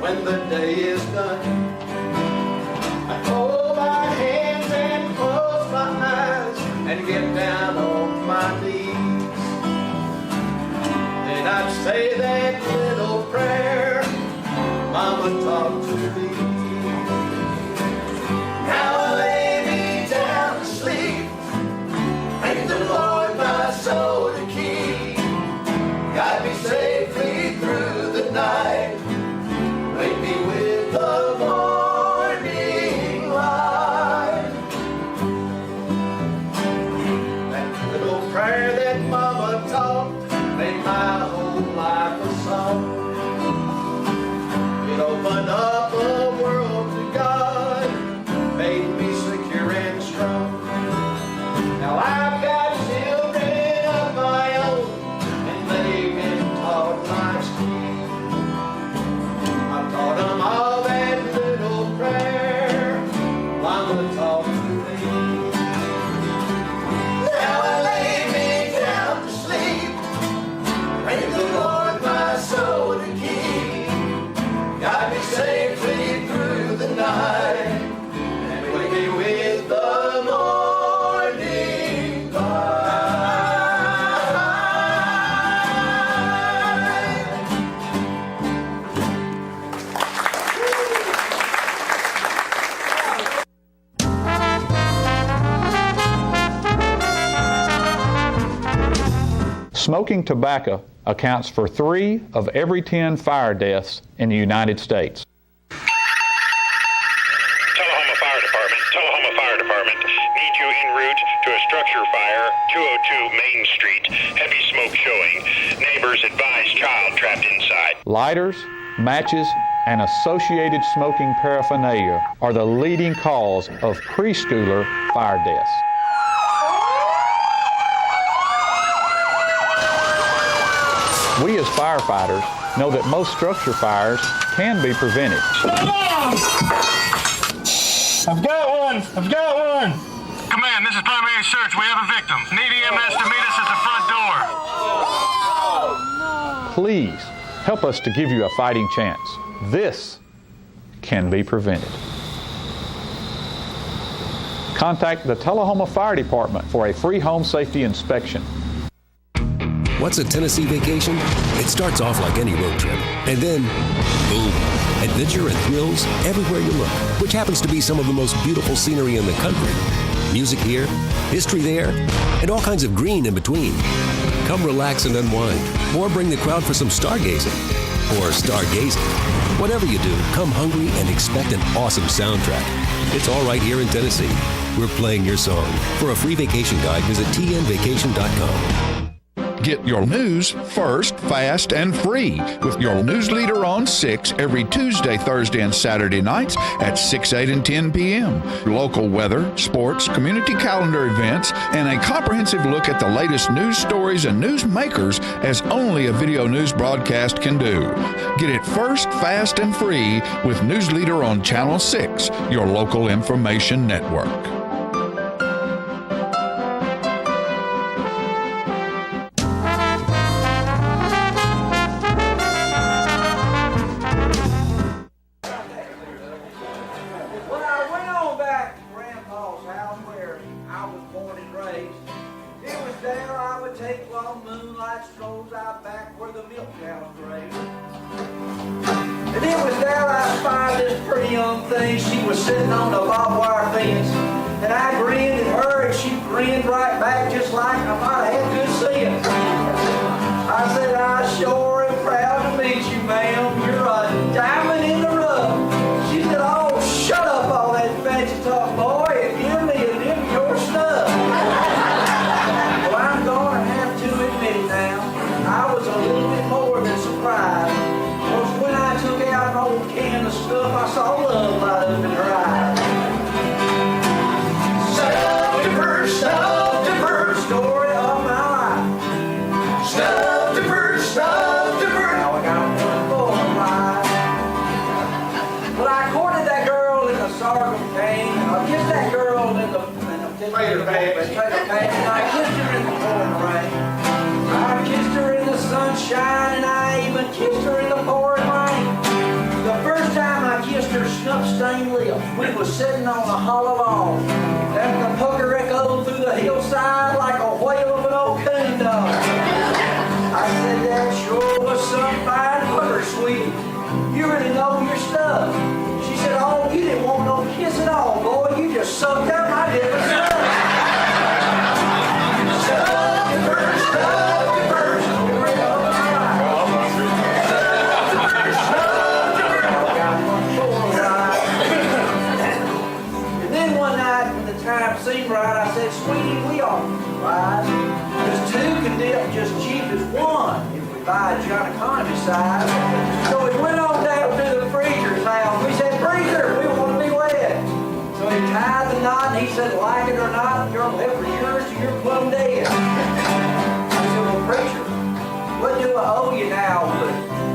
when the day is done. I fold my hands and close my eyes and get down on my knees. Then I'd say that little prayer Mama taught to me. Now I lay me down to sleep, thank the Lord my soul to keep. Guide me safely through the night, wake me with the morning light. That little prayer that Mama taught made my whole life a song. It opened up a world to God, made me secure and strong. Now I've got children of my own, and they've been taught life's key. I taught them all that little prayer Mama taught to me. Now I lay me down to sleep, pray the Lord my soul to keep. Guide me safely through the night, and wake me with the morning light. Smoking tobacco accounts for 3 of every 10 fire deaths in the United States. Tullahoma Fire Department needs you en route to a structure fire, 202 Main Street. Heavy smoke showing. Neighbors advise child trapped inside. Lighters, matches, and associated smoking paraphernalia are the leading cause of preschooler fire deaths. We as firefighters know that most structure fires can be prevented. I've got one! Command, this is primary search. We have a victim. Need EMS to meet us at the front door. Please help us to give you a fighting chance. This can be prevented. Contact the Tullahoma Fire Department for a free home safety inspection. What's a Tennessee vacation? It starts off like any road trip, and then, boom, adventure and thrills everywhere you look, which happens to be some of the most beautiful scenery in the country. Music here, history there, and all kinds of green in between. Come relax and unwind, or bring the crowd for some stargazing, or stargazing. Whatever you do, come hungry and expect an awesome soundtrack. It's all right here in Tennessee. We're playing your song. For a free vacation guide, visit tnvacation.com. Get your news first, fast, and free with your news leader on 6 every Tuesday, Thursday, and Saturday nights at 6, 8, and 10 p.m. Local weather, sports, community calendar events, and a comprehensive look at the latest news stories and news makers as only a video news broadcast can do. Get it first, fast, and free with News Leader on Channel 6, your local information network. She was sitting on a barbed wire fence, and I grinned at her, and she grinned right back just like I might have had good sense. I said, I sure am proud to meet you, ma'am. You're a diamond in the rough. She said, oh, shut up all that fancy talk, boy, and give me a dip of your stuff. Well, I'm going to have to admit it now. I was a little bit more than surprised. Because when I took out an old can of stuff, I saw love light up in her eyes. Stuff to her, story of my life. Stuff to her. Now I got one for life. Well, I courted that girl in the sorghum cane, and I kissed that girl in the trailer patch, and I kissed her in the pouring rain. I kissed her in the sunshine, and stained lips. We was sitting on a hollow log, letting the poker echo through the hillside like a whale of an old coon dog. I said, that sure was some fine hooker, sweetie. You really know your stuff. She said, oh, you didn't want no kiss at all, boy. You just sucked out my different stuff. And then one night when the time seemed right, I said, sweetie, we are wise. Because two can dip just cheap as one if we buy a John economy size. So we went on down to the freezer's house. We said, freezer, we want to be wed. So he tied the knot and he said, like it or not, your liver is yours till you're plumb dead. I said, well, preacher, what do I owe you now?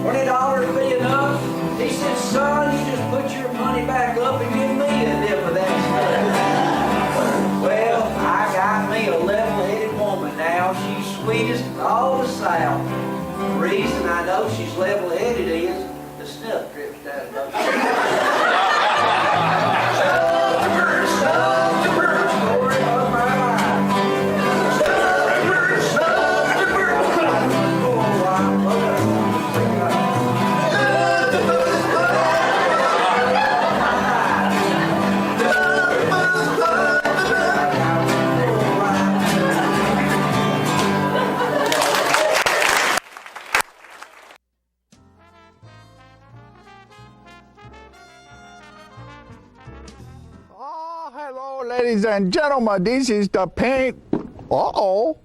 Would $20 be enough? He said, son, you just put your money back up and give me a dip of that stuff. Well, I got me a level-headed woman now. She's sweetest of all the South. The reason I know she's level-headed is the snuff drips down her nose. Ladies and gentlemen, this is the paint. Uh-oh.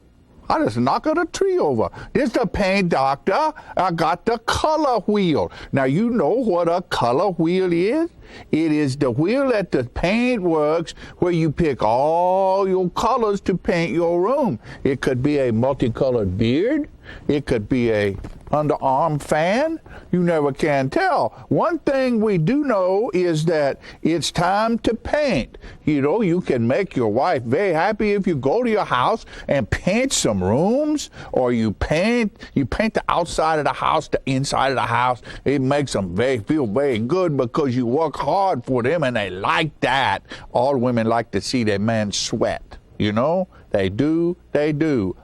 I just knocked the tree over. This is the paint doctor. I got the color wheel. Now, you know what a color wheel is? It is the wheel at the paint works where you pick all your colors to paint your room. It could be a multicolored beard. It could be a underarm fan. You never can tell. One thing we do know is that it's time to paint. You know, you can make your wife very happy if you go to your house and paint some rooms, or you paint the outside of the house, the inside of the house. It makes them feel very good because you work hard for them and they like that. All women like to see their man sweat. You know, they do.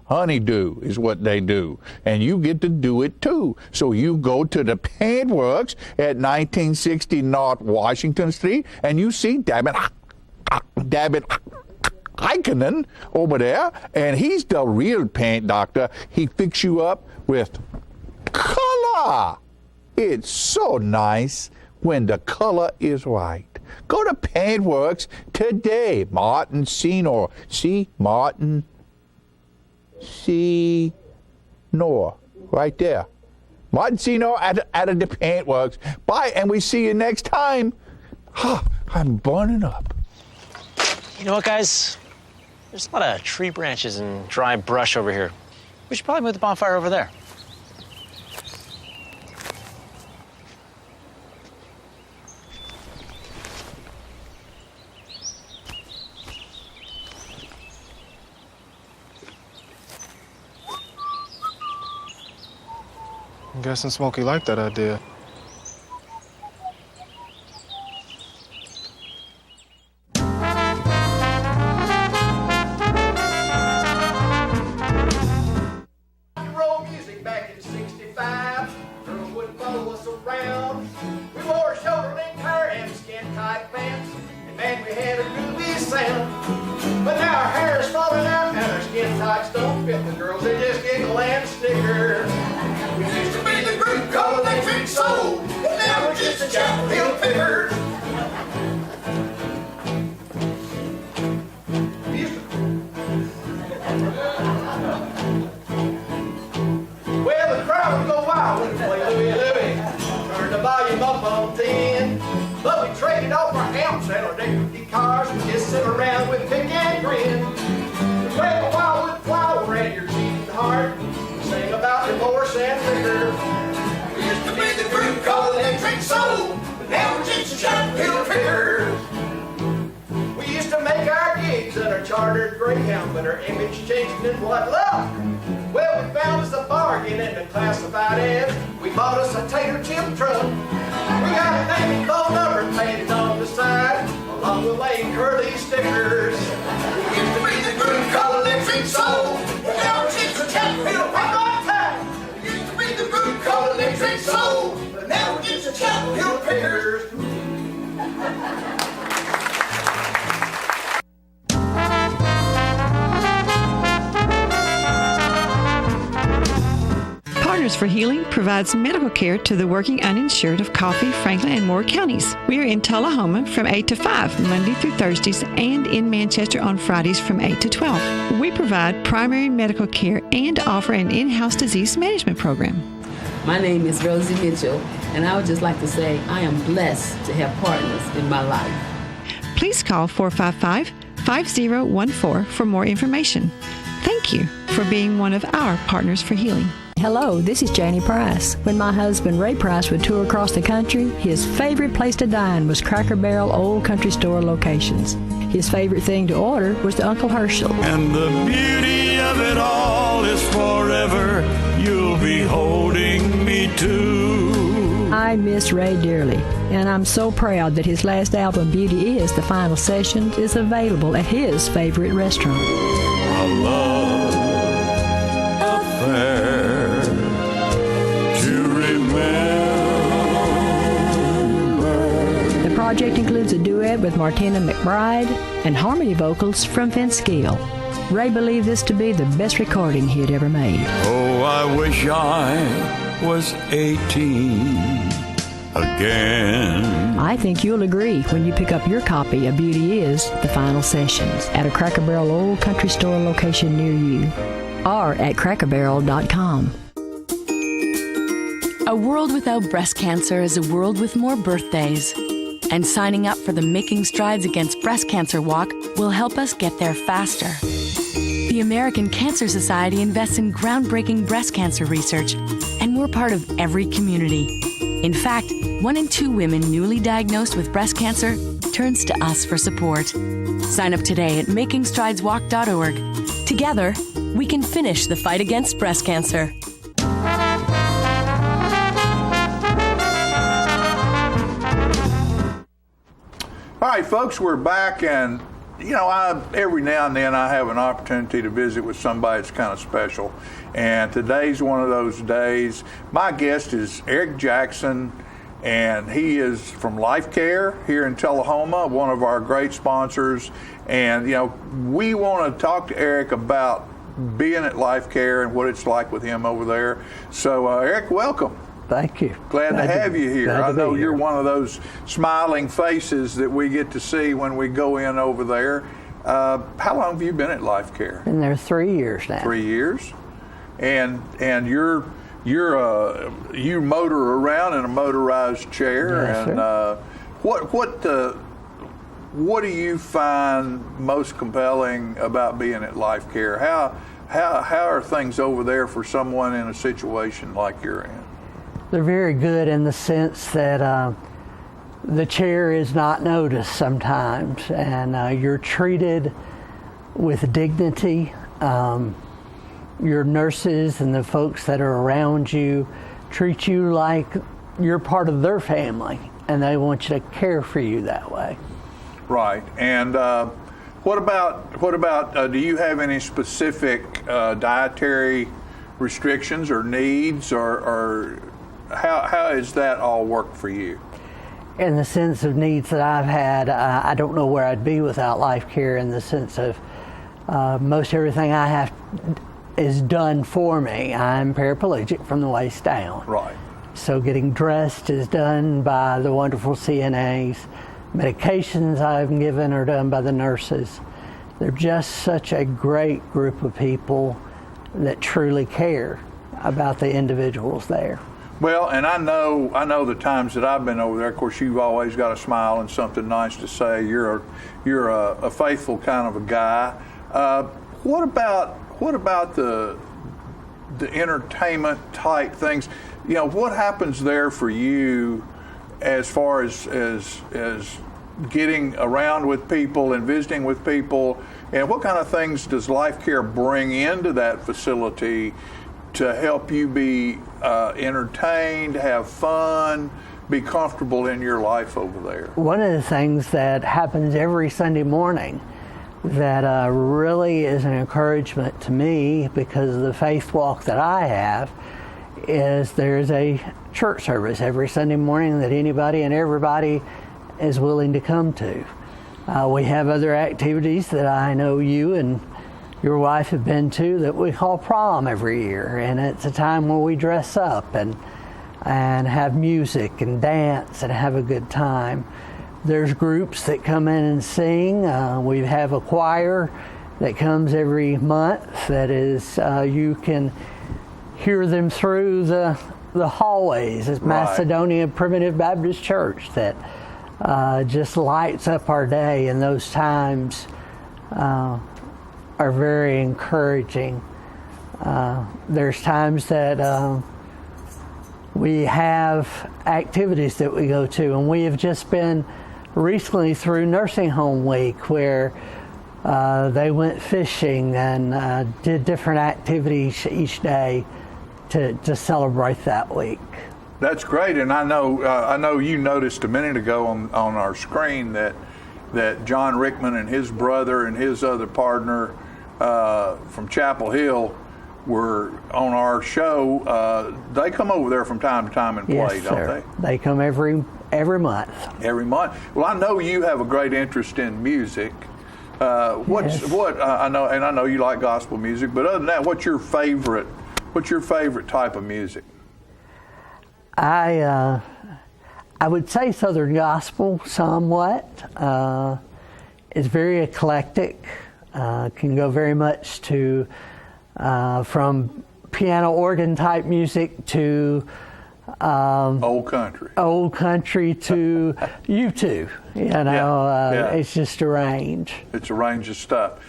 Honeydew is what they do. And you get to do it too. So you go to the paint works at 1960 North Washington Street and you see David Heikkinen over there, and he's the real paint doctor. He fixes you up with color. It's so nice when the color is right. Go to Paintworks today. Martin Senor. See? Martin Senor. Right there. Martin Senor at the Paintworks. Bye, and we see you next time. I'm burning up. You know what, guys? There's a lot of tree branches and dry brush over here. We should probably move the bonfire over there. I'm guessing Smokey liked that idea. Roll music back in '65. Girls would follow us around. We wore shoulder-length hair and skin-tight pants, and man, we had a groovy sound. But now our hair is falling out and our skin-tights don't fit the girls. They just giggle and snicker. We used to be the group called Electric Soul, and now we're just a Chapel Hill picker. Well, the crowd would go wild when we played Louie Louie. Turn the volume up on 10. But we traded off our amps and our deputy cars and just sit around with pick and grin. We played the Wildwood Flower and your cheating heart. Sing about divorce and liquor. We used to be the group called Electric Soul, but now we're just a Chapel Hill pickers. We used to make our gigs in our chartered Greyhound, but our image changed in what luck? Well, we found us a bargain in the classified ads. We bought us a tater chip truck. We got a name and phone number painted on who made curly stickers. He used to be the group called Electric Soul. Now it's a Chapel Hill time. He used to be the group called Electric Soul. But now it's a Chapel Hill Pickers. Partners for Healing provides medical care to the working uninsured of Coffee, Franklin, and Moore counties. We are in Tullahoma from 8 to 5, Monday through Thursdays, and in Manchester on Fridays from 8 to 12. We provide primary medical care and offer an in-house disease management program. My name is Rosie Mitchell, and I would just like to say I am blessed to have partners in my life. Please call 455-5014 for more information. Thank you for being one of our Partners for Healing. Hello, this is Janie Price. When my husband Ray Price would tour across the country, his favorite place to dine was Cracker Barrel Old Country Store locations. His favorite thing to order was the Uncle Herschel. And the beauty of it all is forever, you'll be holding me to. I miss Ray dearly, and I'm so proud that his last album, Beauty Is the Final Session, is available at his favorite restaurant. A love affair to remember. The project includes a duet with Martina McBride and harmony vocals from Vince Gill. Ray believed this to be the best recording he had ever made. Oh, I wish I was 18 again. I think you'll agree when you pick up your copy of Beauty Is the Final Sessions at a Cracker Barrel Old Country Store location near you or at crackerbarrel.com. A world without breast cancer is a world with more birthdays. And signing up for the Making Strides Against Breast Cancer Walk will help us get there faster. The American Cancer Society invests in groundbreaking breast cancer research, and we're part of every community. In fact, 1 in 2 women newly diagnosed with breast cancer turns to us for support. Sign up today at makingstrideswalk.org. Together, we can finish the fight against breast cancer. All right, folks, we're back, and every now and then I have an opportunity to visit with somebody that's kind of special, and today's one of those days. My guest is Eric Jackson, and he is from Life Care here in Tullahoma, one of our great sponsors. And we want to talk to Eric about being at Life Care and what it's like with him over there. So, Eric, welcome. Thank you. Glad to have you here. I know you're one of those smiling faces that we get to see when we go in over there. How long have you been at Life Care? Been there 3 years now. 3 years, and you motor around in a motorized chair. Yes, and sir. what do you find most compelling about being at Life Care? How are things over there for someone in a situation like you're in? They're very good in the sense that the chair is not noticed sometimes, and you're treated with dignity. Your nurses and the folks that are around you treat you like you're part of their family, and they want you to care for you that way. Right. And what about do you have any specific dietary restrictions or needs, or how has that all worked for you? In the sense of needs that I've had, I don't know where I'd be without Life Care, in the sense of most everything I have is done for me. I'm paraplegic from the waist down. Right. So getting dressed is done by the wonderful CNAs. Medications I've given are done by the nurses. They're just such a great group of people that truly care about the individuals there. Well, and I know the times that I've been over there. Of course, you've always got a smile and something nice to say. You're a faithful kind of a guy. What about the entertainment type things? What happens there for you as far as getting around with people and visiting with people, and what kind of things does Life Care bring into that facility to help you be entertained, have fun, be comfortable in your life over there? One of the things that happens every Sunday morning that really is an encouragement to me because of the faith walk that I have is there's a church service every Sunday morning that anybody and everybody is willing to come to. We have other activities that I know you and your wife have been to that we call prom every year, and it's a time where we dress up and have music and dance and have a good time. There's groups that come in and sing. We have a choir that comes every month that is, you can hear them through the hallways. It's Macedonia Primitive Baptist Church that just lights up our day, and those times are very encouraging. There's times that we have activities that we go to, and we have just been recently through Nursing Home Week where they went fishing and did different activities each day to celebrate that week. That's great, and I know you noticed a minute ago on our screen that John Rickman and his brother and his other partner from Chapel Hill were on our show. They come over there from time to time and play, yes, don't sir. They come every month. Every month. Well, I know you have a great interest in music. I know you like gospel music, but other than that, what's your favorite type of music? I would say Southern gospel somewhat. It's very eclectic. Can go very much to from piano organ type music to old country to U2. It's just a range. It's a range of stuff.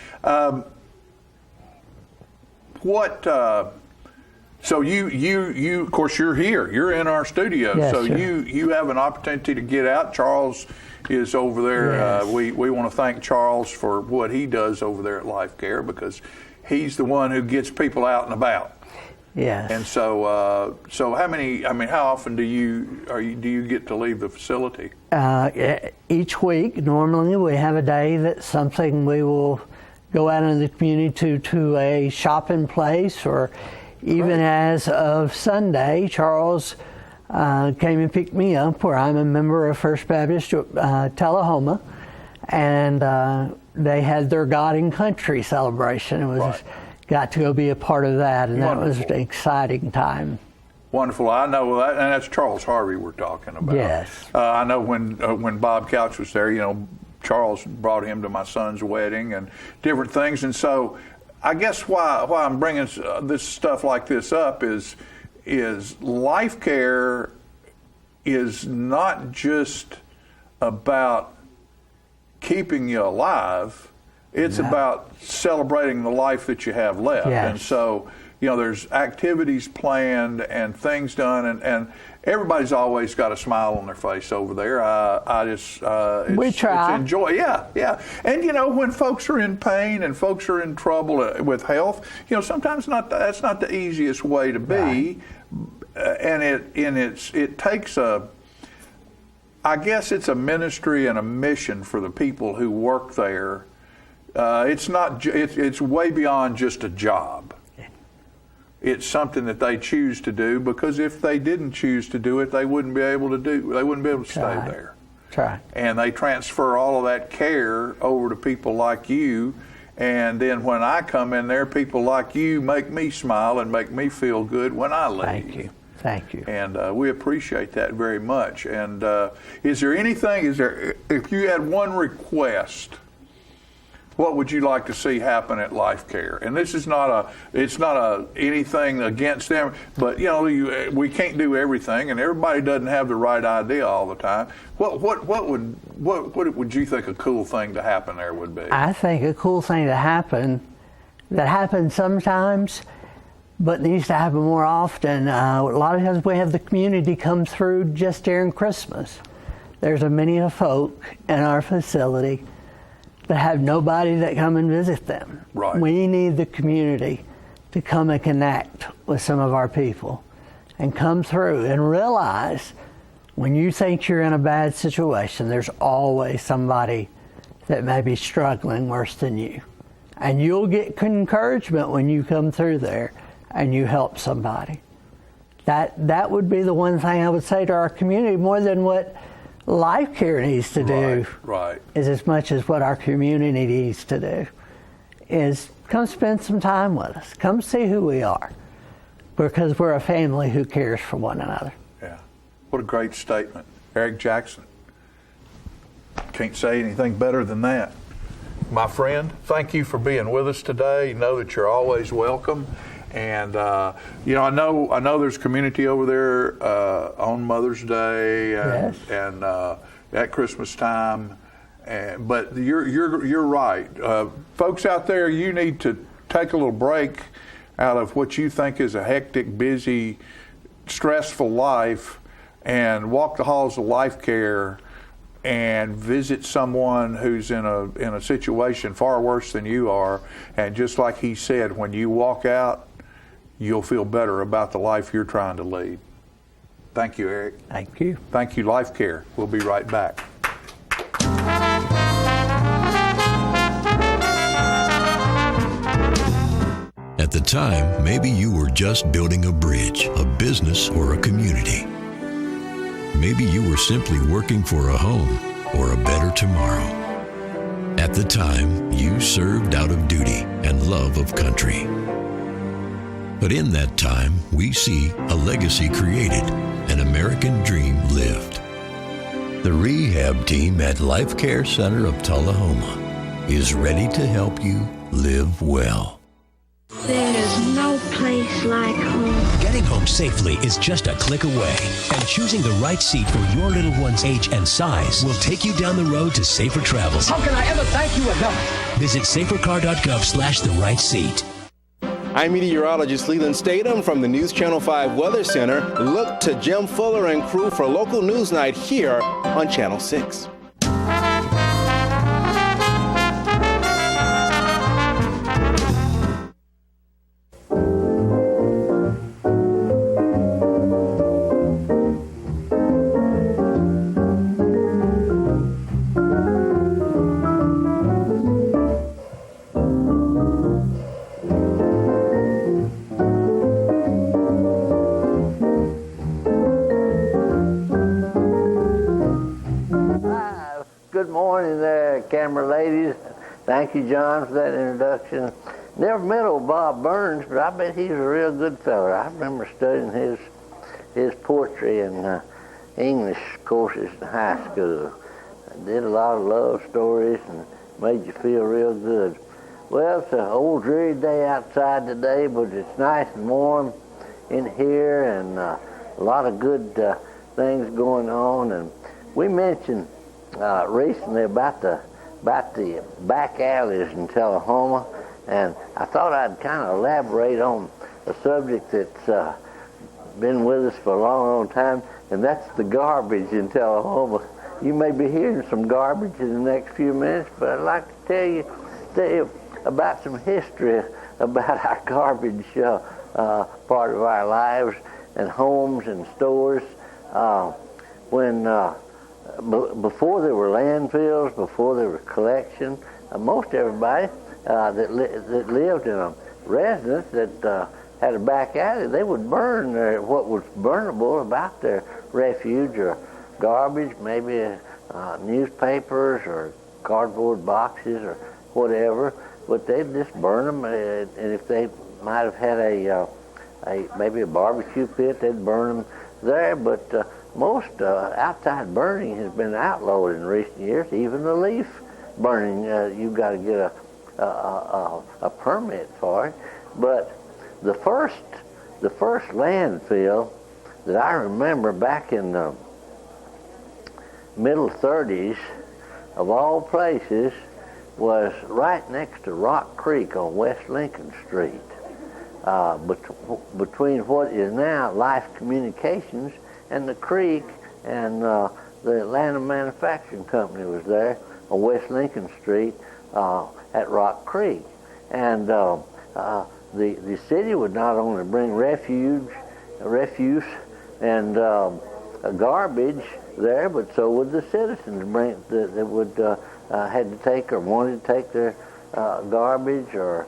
So you of course you're here. You're in our studio. Yes, so sir. you have an opportunity to get out. Charles is over there. Yes. We want to thank Charles for what he does over there at Life Care because he's the one who gets people out and about. Yes. And so how often do you get to leave the facility? Each week, normally we have a day that's something we will go out in the community to a shopping place, or even as of Sunday, Charles came and picked me up where I'm a member of First Baptist Tullahoma, and they had their God and Country celebration. It was got to go be a part of that, and Wonderful. That was an exciting time. Wonderful. I know that, and that's Charles Harvey we're talking about. Yes. I know when Bob Couch was there, Charles brought him to my son's wedding and different things, and so I guess why I'm bringing this stuff like this up is Life Care is not just about keeping you alive. It's about celebrating the life that you have left. Yes. And so, there's activities planned and things done, and everybody's always got a smile on their face over there. We try. It's enjoy. Yeah. And when folks are in pain and folks are in trouble with health, sometimes that's not the easiest way to be. Right. And it takes I guess it's a ministry and a mission for the people who work there. It's way beyond just a job. It's something that they choose to do, because if they didn't choose to do it, they wouldn't be able to stay there. Right. And they transfer all of that care over to people like you. And then when I come in there, people like you make me smile and make me feel good when I leave. Thank you. And we appreciate that very much. And if you had one request, what would you like to see happen at Life Care? And this is not anything against them, but we can't do everything, and everybody doesn't have the right idea all the time. What would you think a cool thing to happen there would be? I think a cool thing to happen that happens sometimes, but needs to happen more often. A lot of times we have the community come through just during Christmas. There's many a folk in our facility that have nobody that come and visit them. Right. We need the community to come and connect with some of our people and come through and realize When you think you're in a bad situation, there's always somebody that may be struggling worse than you. And you'll get encouragement when you come through there and you help somebody. That would be the one thing I would say to our community, more than what Life Care needs to do. Right. Is as much as what our community needs to do. Is come spend some time with us. Come see who we are. Because we're a family who cares for one another. Yeah. What a great statement. Eric Jackson. Can't say anything better than that. My friend, thank you for being with us today. You know that you're always welcome. And, you know, I know there's community over there on Mother's Day and, yes. and at Christmas time. But you're right. Folks out there, you need to take a little break out of what you think is a hectic, busy, stressful life and walk the halls of Life Care and visit someone who's in a situation far worse than you are. And just like he said, when you walk out, you'll feel better about the life you're trying to lead. Thank you, Eric. Thank you. Thank you, Life Care. We'll be right back. At the time, maybe you were just building a bridge, a business, or a community. Maybe you were simply working for a home or a better tomorrow. At the time, you served out of duty and love of country. But in that time, we see a legacy created, an American dream lived. The rehab team at Life Care Center of Tullahoma is ready to help you live well. There's no place like home. Getting home safely is just a click away. And choosing the right seat for your little one's age and size will take you down the road to safer travels. How can I ever thank you enough? Visit safercar.gov/the-right-seat. I'm meteorologist Leland Statham from the News Channel 5 Weather Center. Look to Jim Fuller and crew for local news night here on Channel 6. Good morning there, camera ladies. Thank you, John, for that introduction. Never met old Bob Burns, but I bet he's a real good fella. I remember studying his poetry and English courses in high school. I did a lot of love stories and made you feel real good. Well, it's an old dreary day outside today, but it's nice and warm in here and a lot of good things going on. And we mentioned recently about the back alleys in Tullahoma, and I thought I'd kind of elaborate on a subject that's been with us for a long, long time, and that's the garbage in Tullahoma. You may be hearing some garbage in the next few minutes, but I'd like to tell you about some history about our garbage part of our lives and homes and stores. Before there were landfills, before there was collection, most everybody that lived in a residence that had a back alley, they would burn what was burnable about their refuge or garbage, maybe newspapers or cardboard boxes or whatever, but they'd just burn them, and if they might have had maybe a barbecue pit, they'd burn them there, but most outside burning has been outlawed in recent years. Even the leaf burning, you've got to get a permit for it. But the first landfill that I remember back in the middle 30s, of all places, was right next to Rock Creek on West Lincoln Street, between what is now Life Communications and the creek, and the Atlanta Manufacturing Company was there on West Lincoln Street at Rock Creek. And the city would not only bring refuse and garbage there, but so would the citizens bring that would had to take or wanted to take their garbage or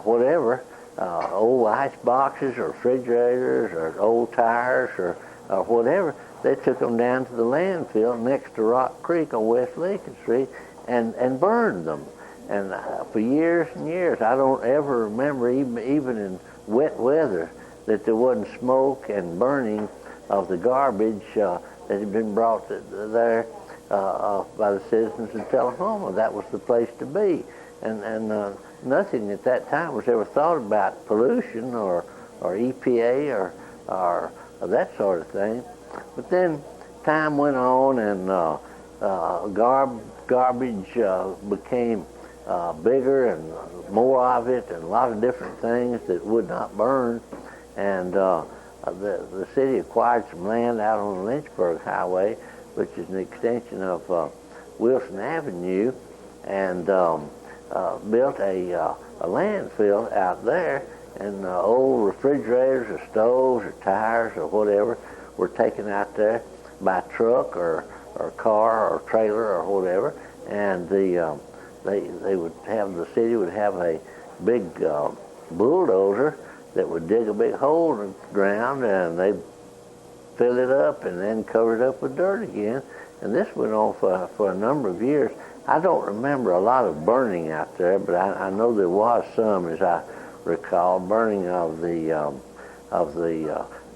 whatever, old ice boxes or refrigerators or old tires or whatever. They took them down to the landfill next to Rock Creek on West Lincoln Street and burned them. And for years and years, I don't ever remember, even in wet weather, that there wasn't smoke and burning of the garbage that had been brought there by the citizens in Tullahoma. That was the place to be. And nothing at that time was ever thought about pollution or EPA or that sort of thing. But then time went on and garbage became bigger and more of it, and a lot of different things that would not burn. And the city acquired some land out on the Lynchburg Highway, which is an extension of Wilson Avenue, and built a landfill out there. And old refrigerators or stoves or tires or whatever were taken out there by truck or car or trailer or whatever, and they would have, the city would have a big bulldozer that would dig a big hole in the ground, and they'd fill it up and then cover it up with dirt again. And this went on for a number of years. I don't remember a lot of burning out there, but I know there was some, as I recall, burning of the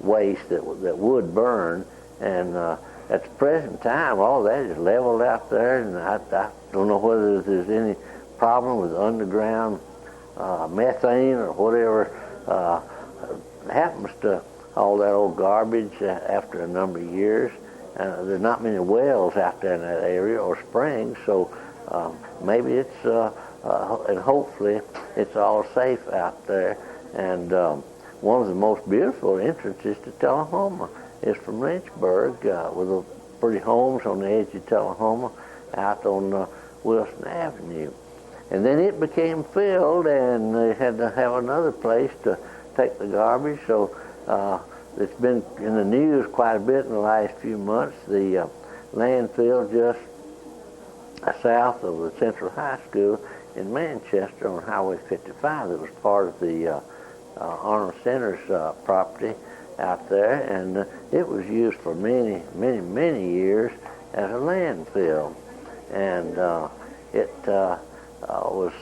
waste that would burn. And at the present time, all that is leveled out there, and I don't know whether there's any problem with underground methane or whatever happens to all that old garbage after a number of years. There's not many wells out there in that area or springs, so maybe it's, and hopefully it's all safe out there. And one of the most beautiful entrances to Tullahoma is from Lynchburg, with the pretty homes on the edge of Tullahoma out on Wilson Avenue. And then it became filled, and they had to have another place to take the garbage. So it's been in the news quite a bit in the last few months. The landfill just south of the Central High School in Manchester on Highway 55 that was part of the Arnold Center's property out there, and it was used for many years as a landfill. And it was,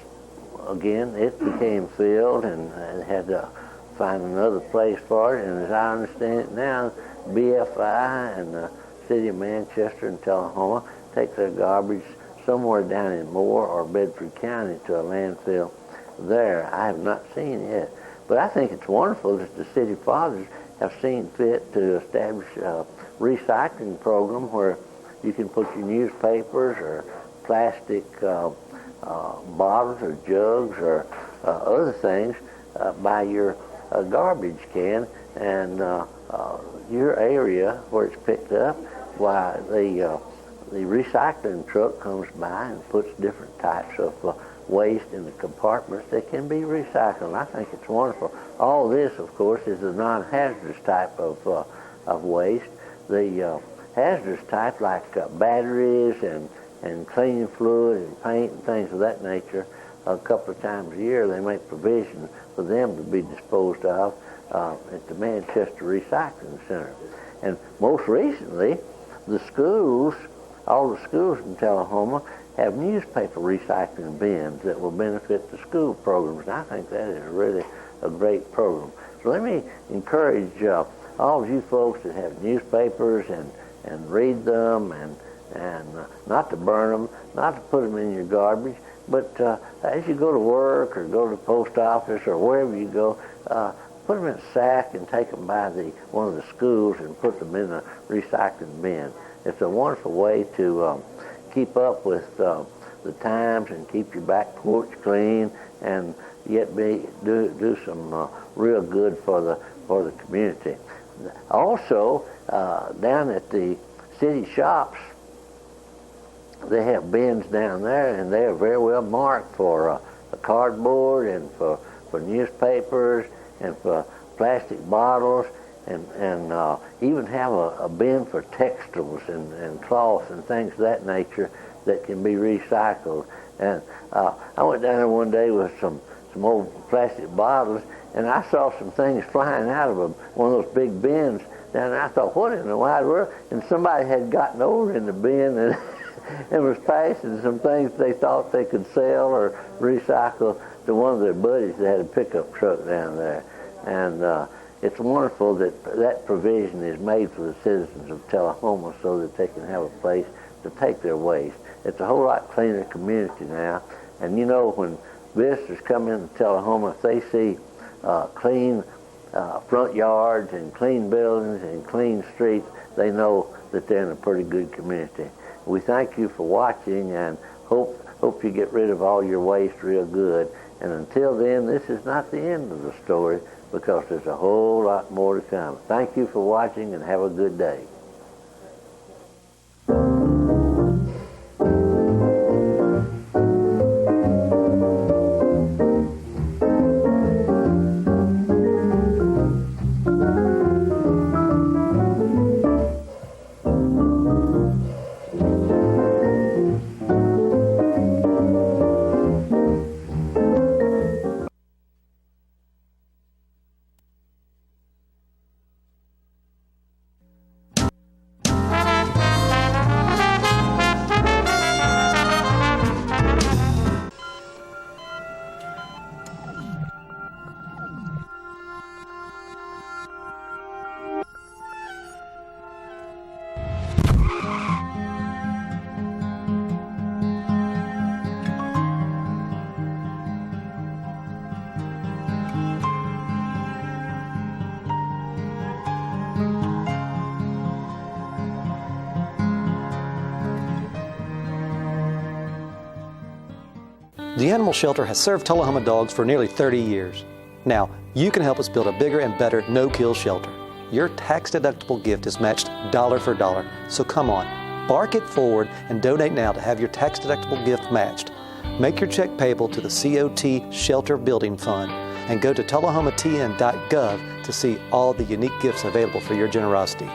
again, it became filled, and had to find another place for it. And as I understand it now, BFI and the city of Manchester and Tullahoma take their garbage somewhere down in Moore or Bedford County to a landfill there. I have not seen it, but I think it's wonderful that the city fathers have seen fit to establish a recycling program where you can put your newspapers or plastic bottles or jugs or other things by your garbage can, and your area where it's picked up, why the recycling truck comes by and puts different types of waste in the compartments that can be recycled. I think it's wonderful. All this, of course, is the non-hazardous type of waste. The hazardous type, like batteries and cleaning fluid and paint and things of that nature, a couple of times a year they make provision for them to be disposed of at the Manchester Recycling Center. And most recently, the schools, all the schools in Tullahoma, have newspaper recycling bins that will benefit the school programs. And I think that is really a great program. So let me encourage all of you folks that have newspapers and read them, and not to burn them, not to put them in your garbage, but as you go to work or go to the post office or wherever you go, put them in a sack and take them by one of the schools and put them in a recycling bin. It's a wonderful way to keep up with the times and keep your back porch clean, and yet do some real good for the community. Also, down at the city shops, they have bins down there, and they are very well marked for cardboard and for newspapers and for plastic bottles. and even have a bin for textiles and cloth and things of that nature that can be recycled. And I went down there one day with some old plastic bottles, and I saw some things flying out of one of those big bins down there. I thought, what in the wide world? And somebody had gotten over in the bin and was passing some things they thought they could sell or recycle to one of their buddies that had a pickup truck down there. And it's wonderful that provision is made for the citizens of Tullahoma so that they can have a place to take their waste. It's a whole lot cleaner community now. And you know, when visitors come into Tullahoma, if they see clean front yards and clean buildings and clean streets, they know that they're in a pretty good community. We thank you for watching and hope you get rid of all your waste real good. And until then, this is not the end of the story, because there's a whole lot more to come. Thank you for watching, and have a good day. The Animal Shelter has served Tullahoma dogs for nearly 30 years. Now, you can help us build a bigger and better no-kill shelter. Your tax-deductible gift is matched dollar for dollar, so come on, bark it forward and donate now to have your tax-deductible gift matched. Make your check payable to the COT Shelter Building Fund and go to tullahomatn.gov to see all the unique gifts available for your generosity.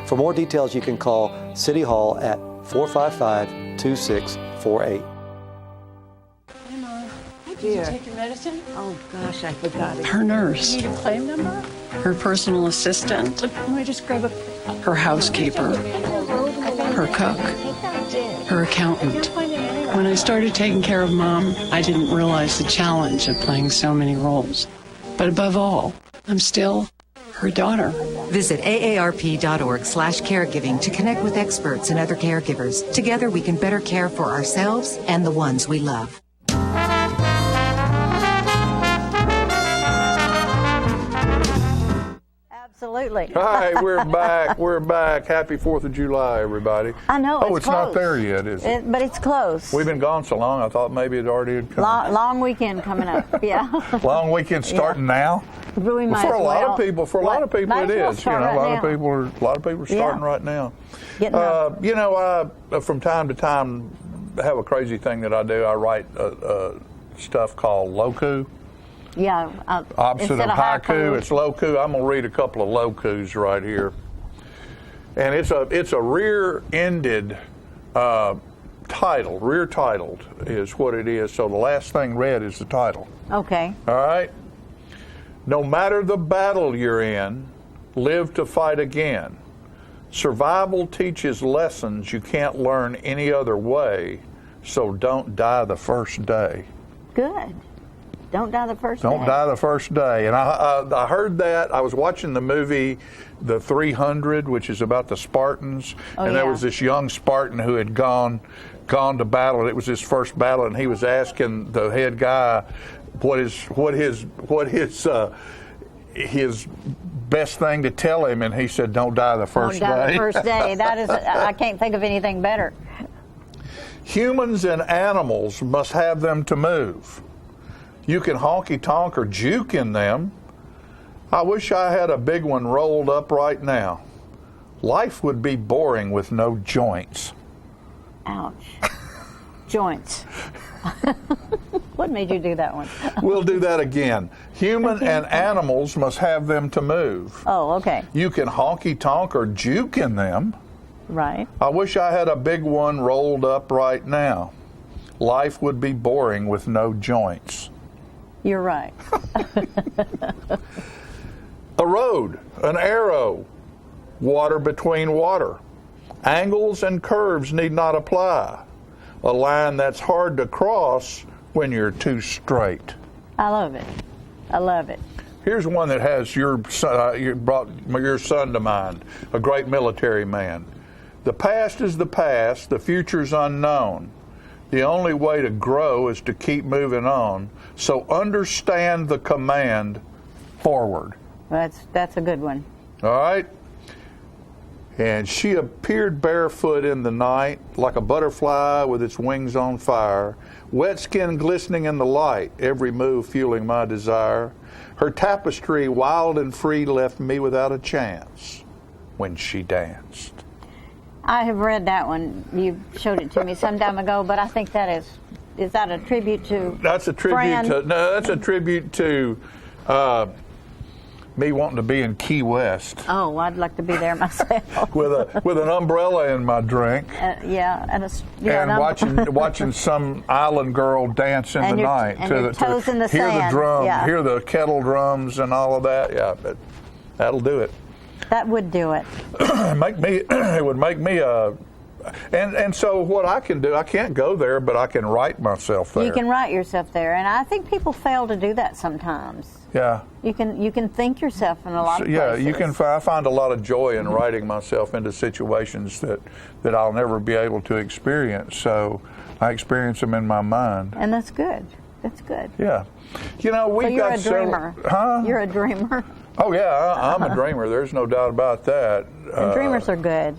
For more details, you can call City Hall at 455-2648. Did you take your medicine? Oh, gosh, I forgot it. Her nurse. You need a claim number? Her personal assistant. Let me just grab a... Her housekeeper. Her cook. Her accountant. When I started taking care of Mom, I didn't realize the challenge of playing so many roles. But above all, I'm still her daughter. Visit aarp.org/caregiving to connect with experts and other caregivers. Together we can better care for ourselves and the ones we love. Absolutely. Hi, we're back. We're back. Happy 4th of July, everybody. I know. Oh, it's not there yet, is it? But it's close. We've been gone so long, I thought maybe it already had come. Long weekend coming up. Yeah. Long weekend starting now. We might for as a lot well. of people, a lot of people it is. You know, a lot of people are starting right now. You know, I from time to time have a crazy thing that I do. I write stuff called loku. Yeah. Opposite of haiku, it's loku. I'm gonna read a couple of lokus right here, and it's a rear-ended title. Rear-titled is what it is. So the last thing read is the title. Okay. All right. No matter the battle you're in, live to fight again. Survival teaches lessons you can't learn any other way. So don't die the first day. Good. Don't die the first day. Don't die the first day. And I heard that. I was watching the movie The 300, which is about the Spartans. And there was this young Spartan who had gone to battle. It was his first battle, and he was asking the head guy what his best thing to tell him, and he said, "Don't die the first day." Don't die the first day. That is, I can't think of anything better. Humans and animals must have them to move. You can honky-tonk or juke in them. I wish I had a big one rolled up right now. Life would be boring with no joints. Ouch. Joints. What made you do that one? We'll do that again. Human and animals must have them to move. Oh, okay. You can honky-tonk or juke in them. Right. I wish I had a big one rolled up right now. Life would be boring with no joints. You're right. A road, an arrow, water between water. Angles and curves need not apply. A line that's hard to cross when you're too straight. I love it. I love it. Here's one that has your son, you brought your son to mind, a great military man. The past is the past, the future's unknown. The only way to grow is to keep moving on. So understand the command, forward. That's a good one. All right? And she appeared barefoot in the night, like a butterfly with its wings on fire, wet skin glistening in the light, every move fueling my desire. Her tapestry, wild and free, left me without a chance when she danced. I have read that one. You showed it to me some time ago, but I think that is that a tribute to That's a tribute Fran? that's a tribute to me wanting to be in Key West. Oh, I'd like to be there myself. with an umbrella in my drink. Yeah, and watching some island girl dance in and the your, night and your toes in the hear sand. the drum, yeah. hear the kettle drums and all of that. Yeah, but that'll do it. That would do it. It would make me and so what I can do, I can't go there, but I can write myself there. You can write yourself there, and I think people fail to do that sometimes. Yeah. You can think yourself in a lot of yeah, places. you can. I find a lot of joy in writing myself into situations that I'll never be able to experience. So I experience them in my mind. And that's good. That's good. Yeah. You know, we've got several. You're a dreamer. Huh? You're a dreamer. Oh yeah, I'm a dreamer. There's no doubt about that. And dreamers are good.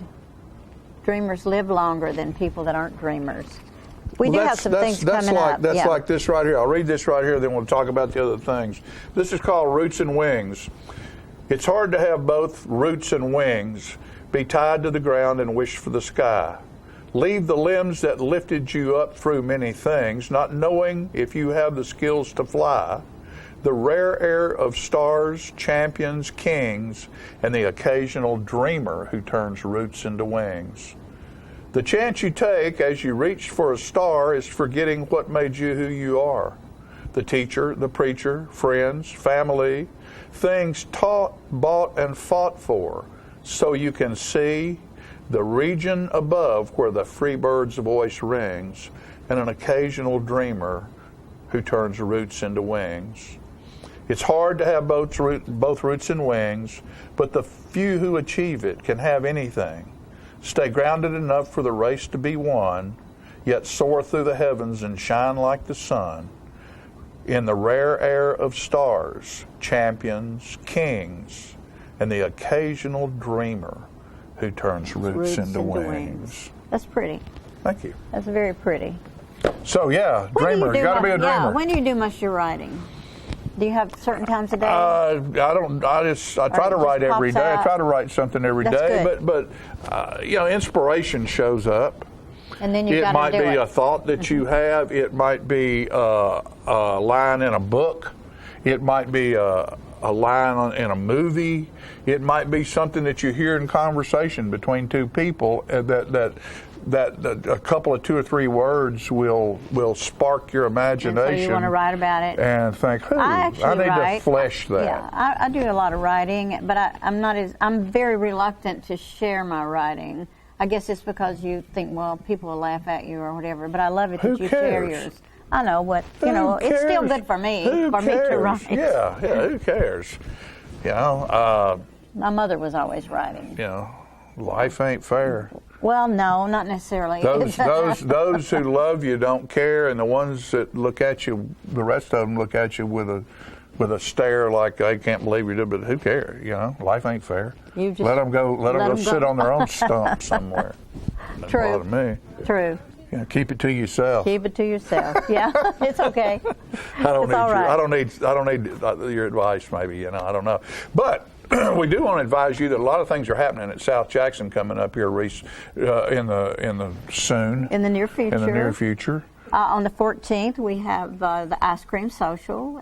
Dreamers live longer than people that aren't dreamers. We do have some things coming up. That's like this right here. I'll read this right here, then we'll talk about the other things. This is called Roots and Wings. It's hard to have both roots and wings, be tied to the ground and wish for the sky. Leave the limbs that lifted you up through many things, not knowing if you have the skills to fly. The rare air of stars, champions, kings, and the occasional dreamer who turns roots into wings. The chance you take as you reach for a star is forgetting what made you who you are. The teacher, the preacher, friends, family, things taught, bought, and fought for, so you can see the region above where the free bird's voice rings, and an occasional dreamer who turns roots into wings. It's hard to have both roots and wings, but the few who achieve it can have anything. Stay grounded enough for the race to be won, yet soar through the heavens and shine like the sun. In the rare air of stars, champions, kings, and the occasional dreamer who turns roots into wings. That's pretty. Thank you. That's very pretty. So yeah, dreamer. You got to be a dreamer. Yeah. When do you do most of your writing? Do you have certain times a day? I try to write every day. I try to write something every day. Good. But you know, inspiration shows up. And then you it might do be it. a thought that you have. It might be a line in a book. It might be a line in a movie. It might be something that you hear in conversation between two people that a couple of 2 or 3 words will spark your imagination. And so you want to write about it. And think, I need to flesh that. Yeah, I do a lot of writing, but I'm very reluctant to share my writing. I guess it's because you think, well, people will laugh at you or whatever, but I love it that you share yours. I know, but it's still good for me to write. Yeah, who cares? You know, my mother was always writing. You know, life ain't fair. Well, no, not necessarily. Those who love you don't care, and the ones that look at you, the rest of them look at you with a stare like, I can't believe you did, but who cares? You know, life ain't fair. Let them go sit on their own stump somewhere. Doesn't True. bother me. True. You know, keep it to yourself. Keep it to yourself. Yeah, it's okay. I don't it's all right. I don't need your advice. Maybe, you know, I don't know, but. We do want to advise you that a lot of things are happening at South Jackson coming up here, Reese, in the near future. On the 14th, we have the ice cream social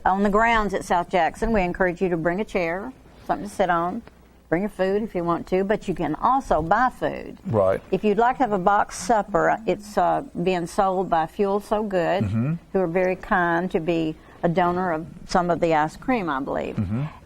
on the grounds at South Jackson. We encourage you to bring a chair, something to sit on. Bring your food if you want to, but you can also buy food. Right. If you'd like to have a boxed supper, it's being sold by Fuel So Good, who are very kind to be a donor of some of the ice cream, I believe.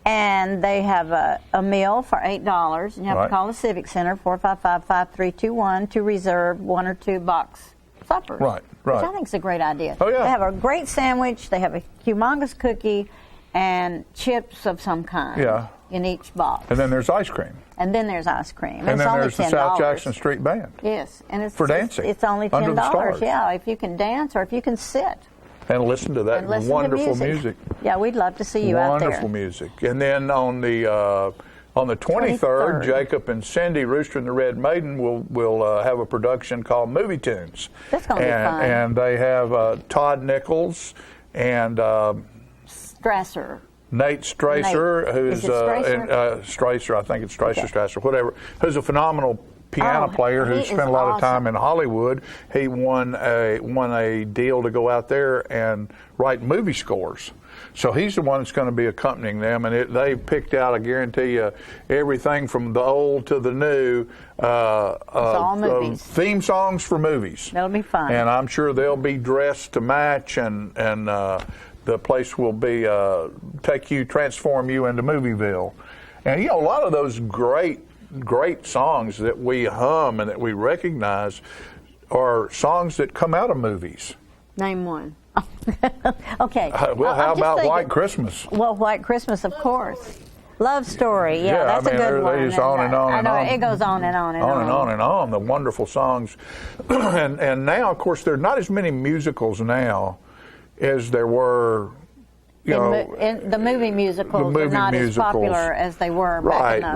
And they have a meal for $8. And you have to call the Civic Center, 455-5321, to reserve 1 or 2 box suppers. Right. Which I think is a great idea. Oh, yeah. They have a great sandwich. They have a humongous cookie and chips of some kind. Yeah. In each box. And then there's ice cream. And then there's ice cream. And it's then only there's $10. the South Jackson Street Band. Yes, and it's for dancing. It's only $10. Under the stars. Yeah, if you can dance or if you can sit and listen to that and listen wonderful to music. Yeah, we'd love to see you out there. Wonderful music. And then on the 23rd, Jacob and Cindy Rooster and the Red Maiden will have a production called Movie Tunes. That's going to be fun. And they have Todd Nichols and Strasser. Nate Strasser, who's Strasser, I think it's Strasser, Strasser, whatever, who's a phenomenal piano player who spent a lot of time in Hollywood. He won a deal to go out there and write movie scores. So he's the one that's going to be accompanying them, and they picked out, I guarantee you, everything from the old to the new. All movies. Theme songs for movies. That'll be fun. And I'm sure they'll be dressed to match, and the place will be transform you into Movieville. And a lot of those great songs that we hum and that we recognize are songs that come out of movies. Name one. Okay. Well, how about White Christmas? Well, White Christmas, of course. Love Story. Yeah, that's a good one. It's on and on and on. It goes on and on and on. On and on and on. The wonderful songs. and now, of course, there are not as many musicals now as there were, the movie musicals are not as popular as they were back in the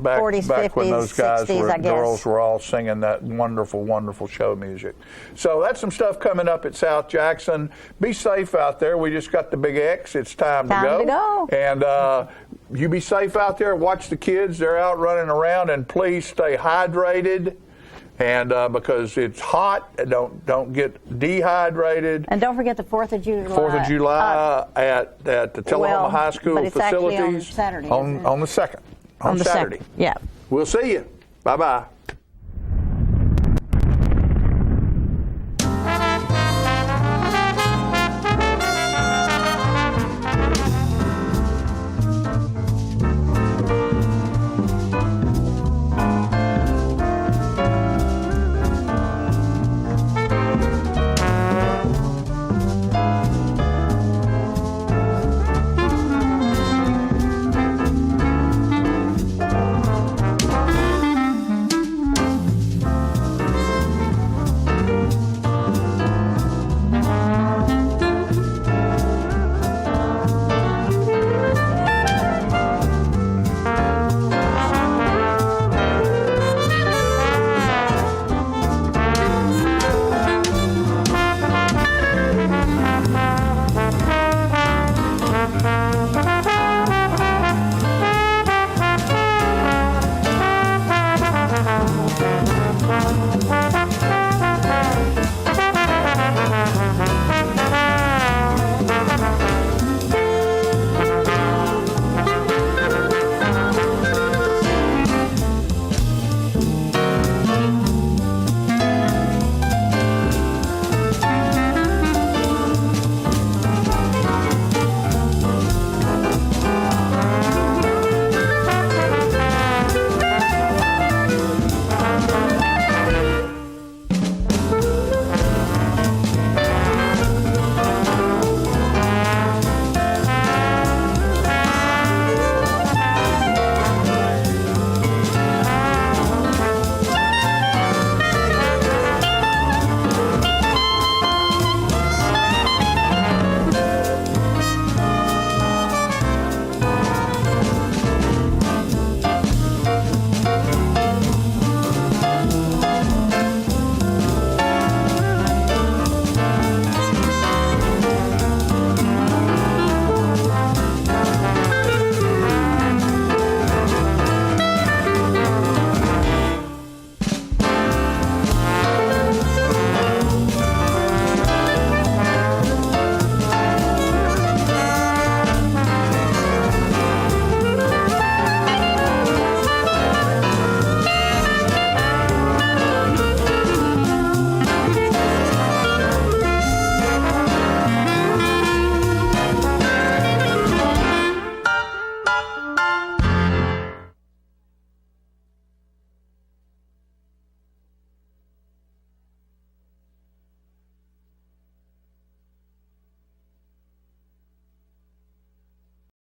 40s, 50s, when those guys 60s, girls were all singing that wonderful, wonderful show music. So that's some stuff coming up at South Jackson. Be safe out there. We just got the big X. It's time to go. And you be safe out there. Watch the kids. They're out running around, and please stay hydrated. And because it's hot, don't get dehydrated. And don't forget the 4th of July. 4th of July at the Tullahoma High School but it's facilities on Saturday. on the 2nd. On Saturday. Yeah. We'll see you. Bye-bye.